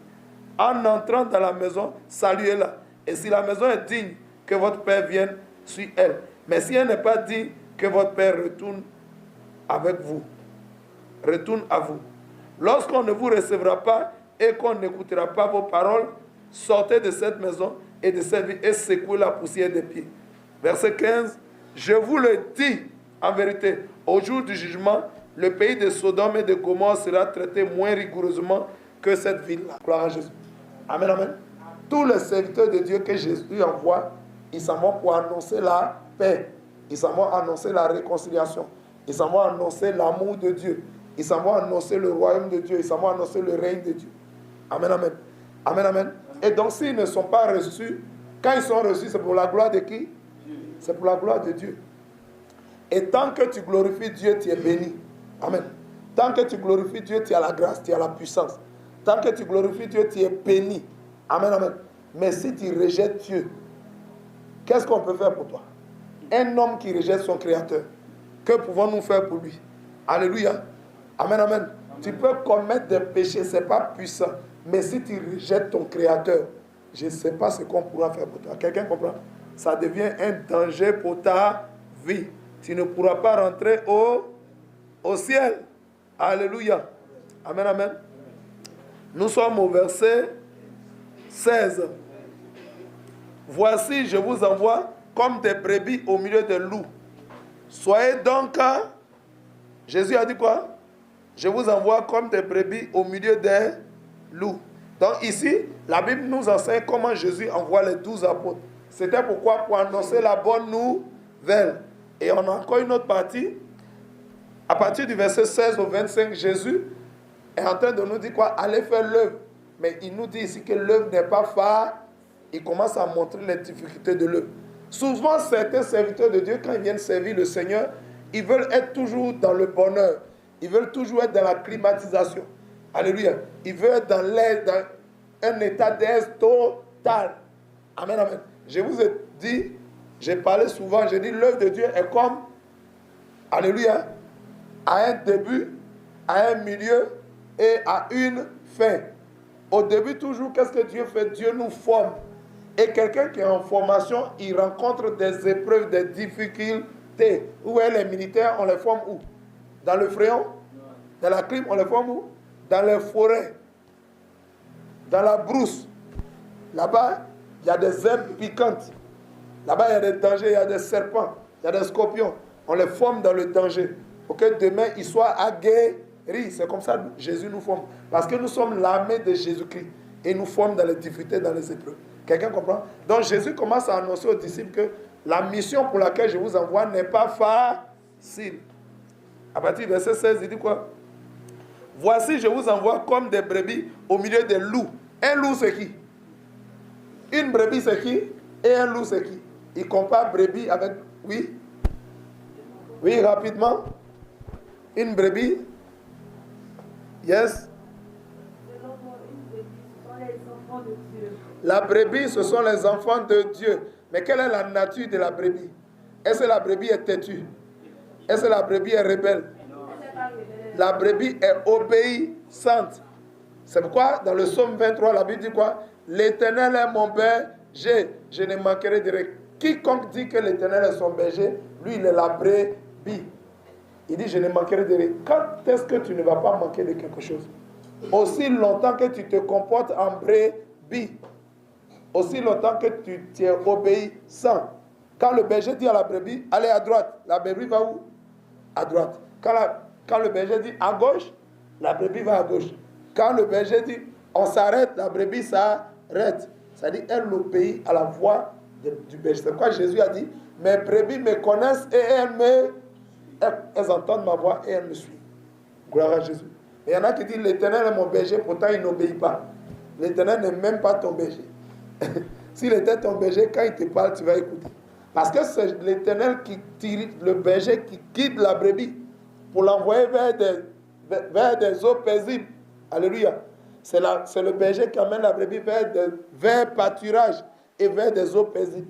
En entrant dans la maison, saluez-la. Et si la maison est digne, que votre Père vienne sur elle. Mais si elle n'est pas digne, que votre Père retourne avec vous. Retourne à vous. Lorsqu'on ne vous recevra pas et qu'on n'écoutera pas vos paroles, sortez de cette maison et de cette vie et secouez la poussière des pieds. Verset 15. Je vous le dis en vérité, au jour du jugement, le pays de Sodome et de Gomorrhe sera traité moins rigoureusement que cette ville-là. Gloire à Jésus. Amen, amen. Tous les serviteurs de Dieu que Jésus envoie, ils s'en vont pour annoncer la paix. Ils s'en vont annoncer la réconciliation. Ils s'en vont annoncer l'amour de Dieu. Ils s'en vont annoncer le royaume de Dieu. Ils s'en vont annoncer le règne de Dieu. Amen, amen. Amen, amen. Et donc, s'ils ne sont pas reçus, quand ils sont reçus, c'est pour la gloire de qui? C'est pour la gloire de Dieu. Et tant que tu glorifies Dieu, tu es béni. Amen. Tant que tu glorifies Dieu, tu as la grâce, tu as la puissance. Tant que tu glorifies Dieu, tu es béni. Amen, amen. Mais si tu rejettes Dieu, qu'est-ce qu'on peut faire pour toi? Un homme qui rejette son Créateur, que pouvons-nous faire pour lui? Alléluia. Amen, amen. Tu peux commettre des péchés, ce n'est pas puissant. Mais si tu rejettes ton Créateur, je ne sais pas ce qu'on pourra faire pour toi. Quelqu'un comprend? Ça devient un danger pour ta vie. Tu ne pourras pas rentrer au ciel. Alléluia. Amen, amen. Nous sommes au verset 16. Voici, je vous envoie comme des brebis au milieu des loups. Soyez donc... Jésus a dit quoi? Je vous envoie comme des brebis au milieu des loups. Donc ici, la Bible nous enseigne comment Jésus envoie les 12 apôtres. C'était pourquoi? Pour annoncer la bonne nouvelle. Et on a encore une autre partie. À partir du verset 16 au 25, Jésus est en train de nous dire quoi? Allez faire l'œuvre. Mais il nous dit ici que l'œuvre n'est pas facile. Il commence à montrer les difficultés de l'œuvre. Souvent, certains serviteurs de Dieu, quand ils viennent servir le Seigneur, ils veulent être toujours dans le bonheur. Ils veulent toujours être dans la climatisation. Alléluia. Ils veulent être dans un état d'aise total. Amen, amen. Je vous ai dit, j'ai parlé souvent, j'ai dit l'œuvre de Dieu est comme, alléluia, à un début, à un milieu et à une fin. Au début, toujours, qu'est-ce que Dieu fait? Dieu nous forme. Et quelqu'un qui est en formation, il rencontre des épreuves, des difficultés. Où est les militaires? On les forme où? Dans le fréon? Dans la clim, on les forme où? Dans les forêts. Dans la brousse. Là-bas, il y a des herbes piquantes. Là-bas, il y a des dangers, il y a des serpents, il y a des scorpions. On les forme dans le danger. Pour que demain, ils soient aguerris. C'est comme ça que Jésus nous forme. Parce que nous sommes l'armée de Jésus-Christ. Et il nous forme dans les difficultés, dans les épreuves. Quelqu'un comprend? Donc Jésus commence à annoncer aux disciples que la mission pour laquelle je vous envoie n'est pas facile. À partir du verset 16, il dit quoi? Voici, je vous envoie comme des brebis au milieu des loups. Un loup, c'est qui? Une brebis, c'est qui? Et un loup, c'est qui? Il compare brebis avec... Oui? Oui, rapidement. Une brebis. Yes? La brebis, ce sont les enfants de Dieu. Mais quelle est la nature de la brebis? Est-ce que la brebis est têtue? Est-ce que la brebis est rebelle? La brebis est obéissante. C'est pourquoi dans le psaume 23, la Bible dit quoi? L'Éternel est mon berger, je ne manquerai de rien. Quiconque dit que l'Éternel est son berger, lui il est la brebis. Il dit je ne manquerai de rien. Quand est-ce que tu ne vas pas manquer de quelque chose? Aussi longtemps que tu te comportes en brebis, aussi longtemps que tu es obéissant. Quand le berger dit à la brebis, allez à droite, la brebis va où? À droite. Quand le berger dit à gauche, la brebis va à gauche. Quand le berger dit on s'arrête, la brebis s'arrête. C'est-à-dire elle obéit à la voix du berger. C'est pourquoi Jésus a dit, mes brebis me connaissent et elles entendent ma voix et elles me suivent. Gloire à Jésus. Et il y en a qui disent l'Éternel est mon berger, pourtant il n'obéit pas. L'Éternel n'est même pas ton berger. S'il était ton berger, quand il te parle, tu vas écouter. Parce que c'est l'Éternel qui tire, le berger qui guide la brebis pour l'envoyer vers des eaux paisibles. Alléluia. C'est le berger qui amène la brebis vers pâturage et vers des eaux paisibles.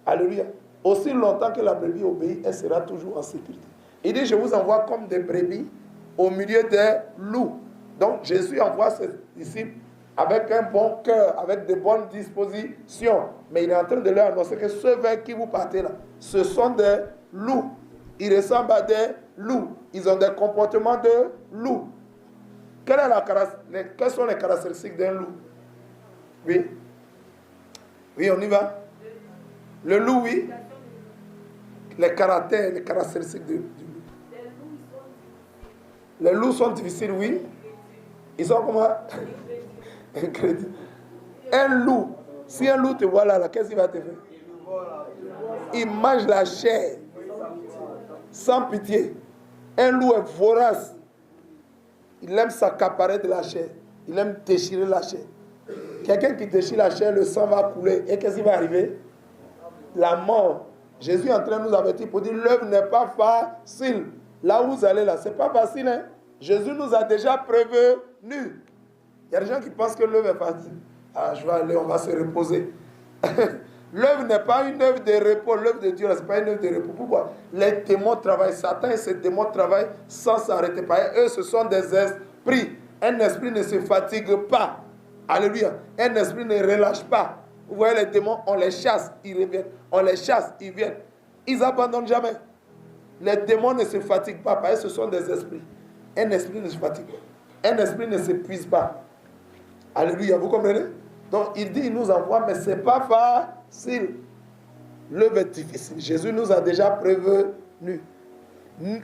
Alléluia. Aussi longtemps que la brebis obéit, elle sera toujours en sécurité. Il dit, je vous envoie comme des brebis au milieu des loups. Donc Jésus envoie ses disciples avec un bon cœur, avec de bonnes dispositions. Mais il est en train de leur annoncer que ceux vers qui vous partez là, ce sont des loups. Ils ressemblent à des loups. Ils ont des comportements de loups. Quelles sont les caractéristiques d'un loup? Oui. Oui, on y va. Le loup, oui. Les caractères, les caractéristiques du loup. Les loups sont difficiles, oui. Ils sont comment? Un loup, si un loup te voit là, qu'est-ce qu'il va te faire? Il mange la chair sans pitié. Un loup est vorace. Il aime s'accaparer de la chair. Il aime déchirer la chair. Quelqu'un qui déchire la chair, le sang va couler. Et qu'est-ce qui va arriver? La mort. Jésus est en train de nous avertir pour dire l'œuvre n'est pas facile. Là où vous allez là, c'est pas facile. Hein? Jésus nous a déjà prévenus. Il y a des gens qui pensent que l'œuvre est facile. Ah, je vais aller, on va se reposer. L'œuvre n'est pas une œuvre de repos. L'œuvre de Dieu, ce n'est pas une œuvre de repos. Pourquoi? Les démons travaillent. Satan et ses démons travaillent sans s'arrêter. Eux, ce sont des esprits. Un esprit ne se fatigue pas. Alléluia. Un esprit ne relâche pas. Vous voyez les démons, on les chasse, ils reviennent. On les chasse, ils viennent. Ils n'abandonnent jamais. Les démons ne se fatiguent pas. Parce que ce sont des esprits. Un esprit ne se fatigue pas. Un esprit ne s'épuise pas. Alléluia. Vous comprenez? Donc il dit, il nous envoie, mais ce n'est pas facile. L'œuvre est difficile. Jésus nous a déjà prévenus.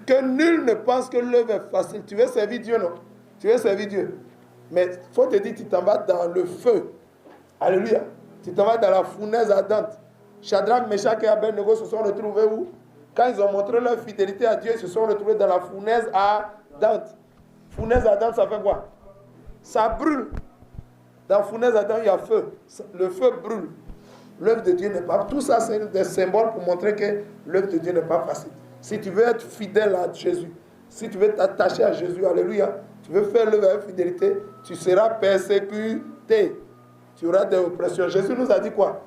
Que nul ne pense que l'œuvre est facile. Tu veux servir Dieu, non? Tu veux servir Dieu. Mais il faut te dire, tu t'en vas dans le feu. Alléluia. Tu t'en vas dans la fournaise ardente. Shadrach, Meshach et Abednego se sont retrouvés où? Quand ils ont montré leur fidélité à Dieu, ils se sont retrouvés dans la fournaise ardente. Fournaise ardente, ça fait quoi? Ça brûle. Dans la fournaise ardente, il y a feu. Le feu brûle. L'œuvre de Dieu n'est pas... Tout ça, c'est des symboles pour montrer que l'œuvre de Dieu n'est pas facile. Si tu veux être fidèle à Jésus, si tu veux t'attacher à Jésus, alléluia, tu veux faire l'œuvre avec fidélité, tu seras persécuté. Tu auras des oppressions. Jésus nous a dit quoi?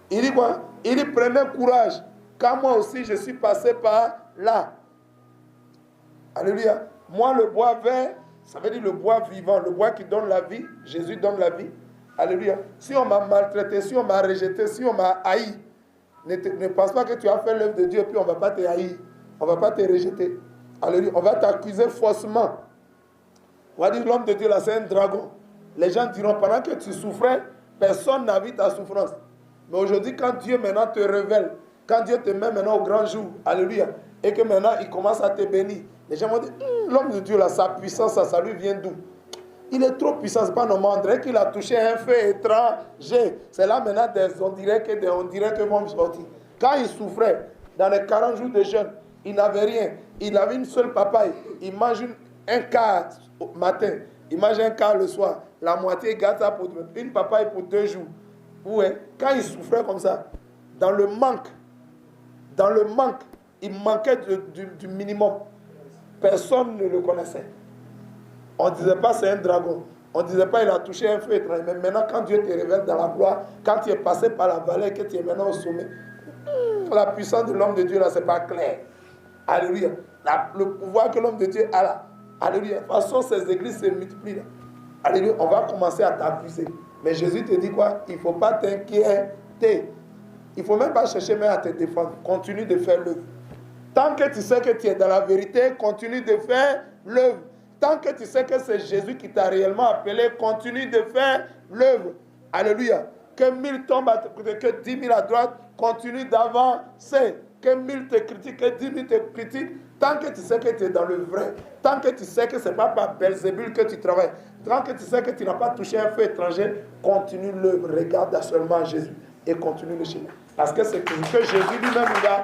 Il dit quoi? Il dit prenez courage, car moi aussi je suis passé par là. Alléluia. Moi le bois vert, ça veut dire le bois vivant, le bois qui donne la vie. Jésus donne la vie. Alléluia. Si on m'a maltraité, si on m'a rejeté, si on m'a haï, ne pense pas que tu as fait l'œuvre de Dieu et puis on ne va pas te haïr. On ne va pas te rejeter. Alléluia. On va t'accuser faussement. On va dire l'homme de Dieu là c'est un dragon. Les gens diront pendant que tu souffrais, personne n'a vu ta souffrance. Mais aujourd'hui quand Dieu maintenant te révèle, quand Dieu te met maintenant au grand jour, alléluia, et que maintenant il commence à te bénir, les gens vont dire, l'homme de Dieu là, sa puissance, ça lui vient d'où? Il est trop puissant, c'est pas normal. On dirait qu'il a touché un feu étranger. C'est là maintenant, on dirait que vont sortir. Quand il souffrait, dans les 40 jours de jeûne, il n'avait rien. Il avait une seule papaye. Il mange un quart au matin. Il mange un quart le soir. La moitié, il garde ça pour une papaye pour 2 jours. Ouais. Quand il souffrait comme ça, dans le manque, il manquait du minimum. Personne ne le connaissait. On ne disait pas c'est un dragon. On ne disait pas il a touché un feu étranger. Mais maintenant, quand Dieu te révèle dans la gloire, quand tu es passé par la vallée, que tu es maintenant au sommet, la puissance de l'homme de Dieu là, c'est pas clair. Alléluia. Le pouvoir que l'homme de Dieu a là, Alléluia. De toute façon, ces églises se multiplient. Là. Alléluia. On va commencer à t'accuser. Mais Jésus te dit quoi? Il ne faut pas t'inquiéter. Il ne faut même pas chercher même à te défendre. Continue de faire l'œuvre. Tant que tu sais que tu es dans la vérité, continue de faire l'œuvre. Tant que tu sais que c'est Jésus qui t'a réellement appelé, continue de faire l'œuvre. Alléluia. Que 1000 tombent à te côté, que 10 000 à droite, continue d'avancer. Que 1000 te critiquent, que 10 000 te critiquent. Tant que tu sais que tu es dans le vrai, tant que tu sais que ce n'est pas par Belzébul que tu travailles, tant que tu sais que tu n'as pas touché un feu étranger, continue l'œuvre. Regarde seulement Jésus et continue le chemin. Parce que c'est ce que Jésus lui-même il a.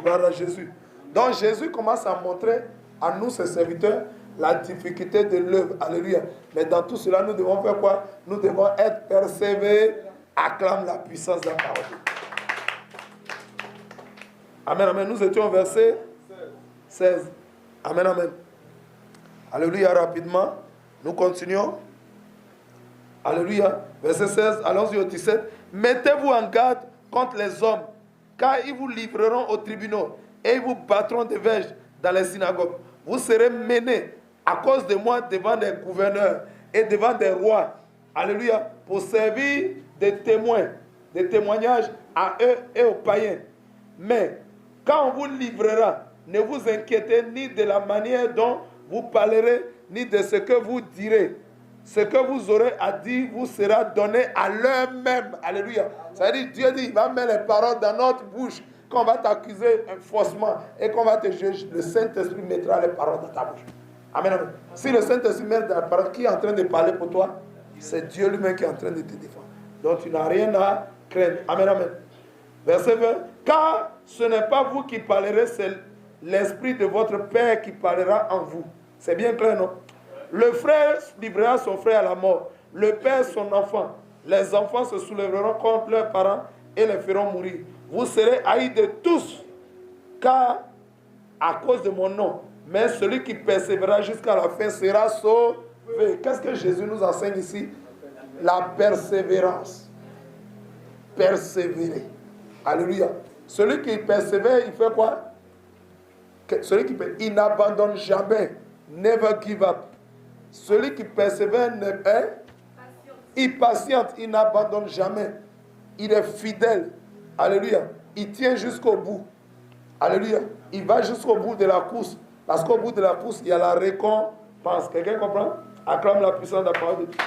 Gloire à Jésus. Donc Jésus commence à montrer à nous, ses serviteurs, la difficulté de l'œuvre. Alléluia. Mais dans tout cela, nous devons faire quoi? Nous devons être persévérés. Acclame la puissance de la parole. Amen, amen. Nous étions au verset 16. Amen, amen. Alléluia, rapidement. Nous continuons. Alléluia. Verset 16, allons-y au 17. Mettez-vous en garde contre les hommes, car ils vous livreront aux tribunaux et ils vous battront de verges dans les synagogues. Vous serez menés à cause de moi devant des gouverneurs et devant des rois. Alléluia. Pour servir de témoins, de témoignages à eux et aux païens. Mais quand on vous livrera, ne vous inquiétez ni de la manière dont vous parlerez, ni de ce que vous direz. Ce que vous aurez à dire vous sera donné à l'heure même. Alléluia. Ça veut dire, Dieu dit, il va mettre les paroles dans notre bouche. Quand on va t'accuser faussement et qu'on va te juger, le Saint-Esprit mettra les paroles dans ta bouche. Amen, amen. Si le Saint-Esprit met dans la parole, qui est en train de parler pour toi? C'est Dieu lui-même qui est en train de te défendre. Donc tu n'as rien à craindre. Amen, amen. Verset 20. Car ce n'est pas vous qui parlerez, c'est l'Esprit de votre Père qui parlera en vous. C'est bien clair, non? Le frère livrera son frère à la mort. Le père son enfant. Les enfants se soulèveront contre leurs parents et les feront mourir. Vous serez haïs de tous, car à cause de mon nom. Mais celui qui persévérera jusqu'à la fin sera sauvé. Qu'est-ce que Jésus nous enseigne ici? La persévérance. Persévérer. Alléluia. Celui qui persévère, il fait quoi? Celui qui persévère, il n'abandonne jamais. Never give up. Celui qui persévère, il patiente, il n'abandonne jamais. Il est fidèle. Alléluia. Il tient jusqu'au bout. Alléluia. Il va jusqu'au bout de la course. Parce qu'au bout de la course, il y a la récompense. Quelqu'un comprend? Acclame la puissance de la parole de Dieu.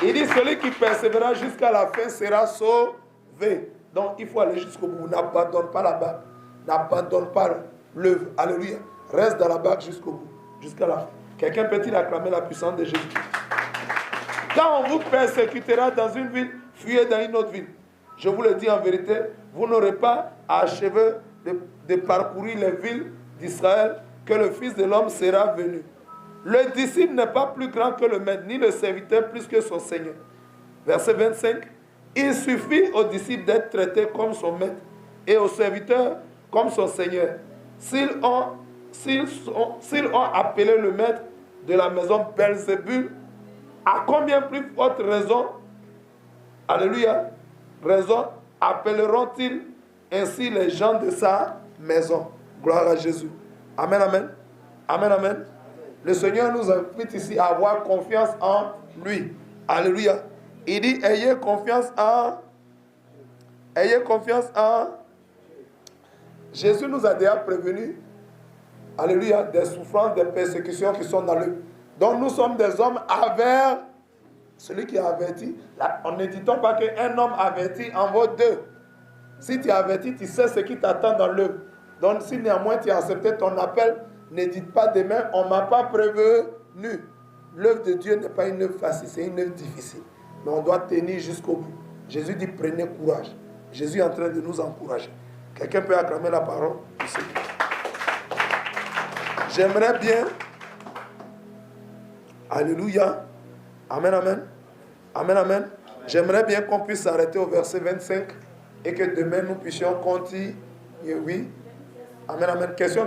Il dit, celui qui persévérera jusqu'à la fin sera sauvé. Donc, il faut aller jusqu'au bout. N'abandonne pas la barque. N'abandonne pas l'œuvre. Alléluia. Reste dans la barque jusqu'au bout. Jusqu'à la fin. Quelqu'un peut-il acclamer la puissance de Jésus? Quand on vous persécutera dans une ville, fuyez dans une autre ville. Je vous le dis en vérité, vous n'aurez pas à achever de parcourir les villes d'Israël que le Fils de l'homme sera venu. Le disciple n'est pas plus grand que le maître, ni le serviteur plus que son Seigneur. Verset 25. Il suffit au disciple d'être traité comme son maître et au serviteur comme son Seigneur. S'ils ont appelé le maître de la maison Belzébul, à combien plus haute raison, alléluia, raison, appelleront-ils ainsi les gens de sa maison? Gloire à Jésus. Amen, amen. Amen, amen. Le Seigneur nous invite ici à avoir confiance en lui. Alléluia. Il dit, ayez confiance en Jésus nous a déjà prévenu, alléluia, des souffrances, des persécutions qui sont dans le. Donc nous sommes des hommes avertis. Celui qui est averti, là, on ne dit pas qu'un homme averti en vaut deux. Si tu es averti, tu sais ce qui t'attend dans l'œuvre. Donc si néanmoins tu as accepté ton appel, ne dites pas demain, on ne m'a pas prévenu. L'œuvre de Dieu n'est pas une œuvre facile, c'est une œuvre difficile. Mais on doit tenir jusqu'au bout. Jésus dit, prenez courage. Jésus est en train de nous encourager. Quelqu'un peut acclamer la parole du Seigneur. J'aimerais bien, alléluia, amen, amen, amen, amen. J'aimerais bien qu'on puisse s'arrêter au verset 25 et que demain nous puissions continuer. Oui, amen, amen. Question,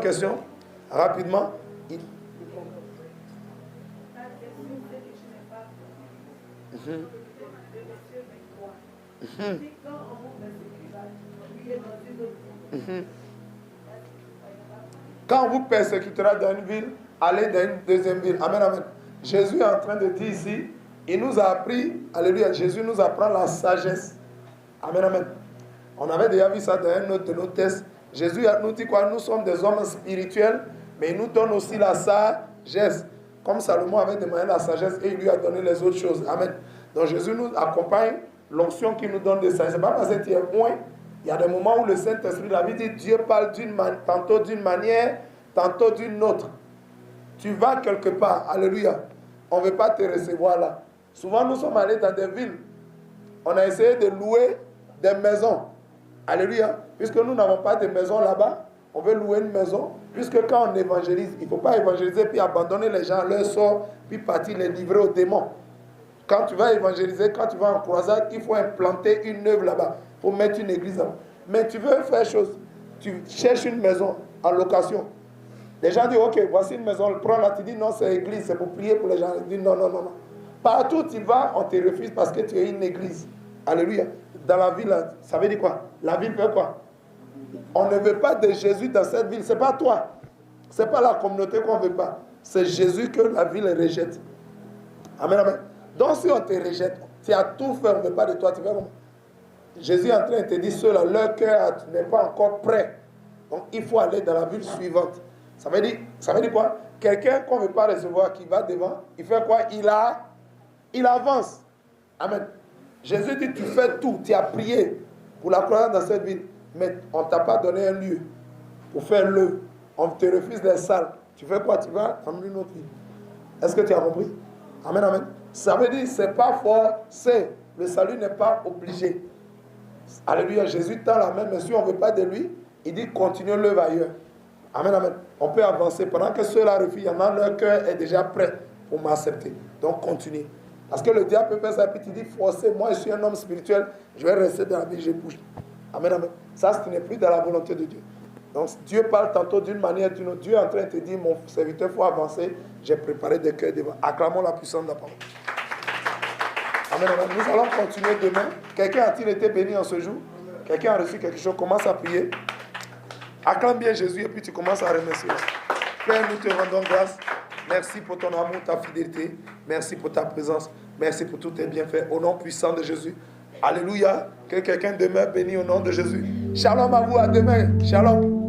rapidement. La question, c'est que je n'ai pas de monsieur 23. Quand on vous persécute, vous priez dans une autre ville. Quand on vous persécutera dans une ville, allez dans une deuxième ville. Amen, amen. Jésus est en train de dire ici, il nous a appris, alléluia, Jésus nous apprend la sagesse. Amen, amen. On avait déjà vu ça dans un autre de nos tests. Jésus nous dit quoi? Nous sommes des hommes spirituels, mais il nous donne aussi la sagesse. Comme Salomon avait demandé la sagesse et il lui a donné les autres choses. Amen. Donc Jésus nous accompagne, l'onction qu'il nous donne de sagesse. Ce n'est pas parce que tu es point. Il y a des moments où le Saint-Esprit, la Bible dit, Dieu parle tantôt d'une manière, tantôt d'une autre. Tu vas quelque part, alléluia. On ne veut pas te recevoir là. Souvent, nous sommes allés dans des villes. On a essayé de louer des maisons. Alléluia. Puisque nous n'avons pas de maison là-bas, on veut louer une maison. Puisque quand on évangélise, il ne faut pas évangéliser puis abandonner les gens à leur sort, puis partir les livrer aux démons. Quand tu vas évangéliser, quand tu vas en croisade, il faut implanter une œuvre là-bas. Il faut mettre une église là-bas. Mais tu veux faire chose. Tu cherches une maison en location. Les gens disent, ok, voici une maison, prends là. Tu dis, non, c'est église, c'est pour prier pour les gens. Ils disent, non, non, non, non. Partout où tu vas, on te refuse parce que tu es une église. Alléluia. Dans la ville, ça veut dire quoi? La ville fait quoi? On ne veut pas de Jésus dans cette ville. Ce n'est pas toi. Ce n'est pas la communauté qu'on ne veut pas. C'est Jésus que la ville rejette. Amen, amen. Donc si on te rejette, tu as tout fait, on ne veut pas de toi. Tu fais comment? Jésus est en train de te dire, ceux-là, leur cœur n'est pas encore prêt. Donc il faut aller dans la ville suivante. Ça veut dire quoi? Quelqu'un qu'on ne veut pas recevoir, qui va devant, il fait quoi? Il avance. Amen. Jésus dit, tu fais tout, tu as prié pour la croyance dans cette ville, mais on ne t'a pas donné un lieu pour faire l'œuvre. On te refuse les salles. Tu fais quoi? Tu vas dans une autre ville. Est-ce que tu as compris? Amen, amen. Ça veut dire, c'est pas forcé. Le salut n'est pas obligé. Alléluia. Jésus tend la main, mais si on ne veut pas de lui, il dit, continue l'œuvre ailleurs. Amen, amen. On peut avancer. Pendant que ceux-là refusent, il y en a, leur cœur est déjà prêt pour m'accepter. Donc, continue. Parce que le diable peut faire ça, puis tu dis, forcez, moi je suis un homme spirituel, je vais rester dans la vie, je bouge. Amen, amen. Ça, ce n'est plus dans la volonté de Dieu. Donc, Dieu parle tantôt d'une manière, d'une autre. Dieu est en train de te dire, mon serviteur, il faut avancer. J'ai préparé des cœurs devant. Acclamons la puissance de la parole. Amen, amen. Nous allons continuer demain. Quelqu'un a-t-il été béni en ce jour? Quelqu'un a reçu quelque chose? Commence à prier. Acclame bien Jésus et puis tu commences à remercier. Père, nous te rendons grâce. Merci pour ton amour, ta fidélité. Merci pour ta présence. Merci pour tous tes bienfaits. Au nom puissant de Jésus. Alléluia. Que quelqu'un demeure béni au nom de Jésus. Shalom à vous. À demain. Shalom.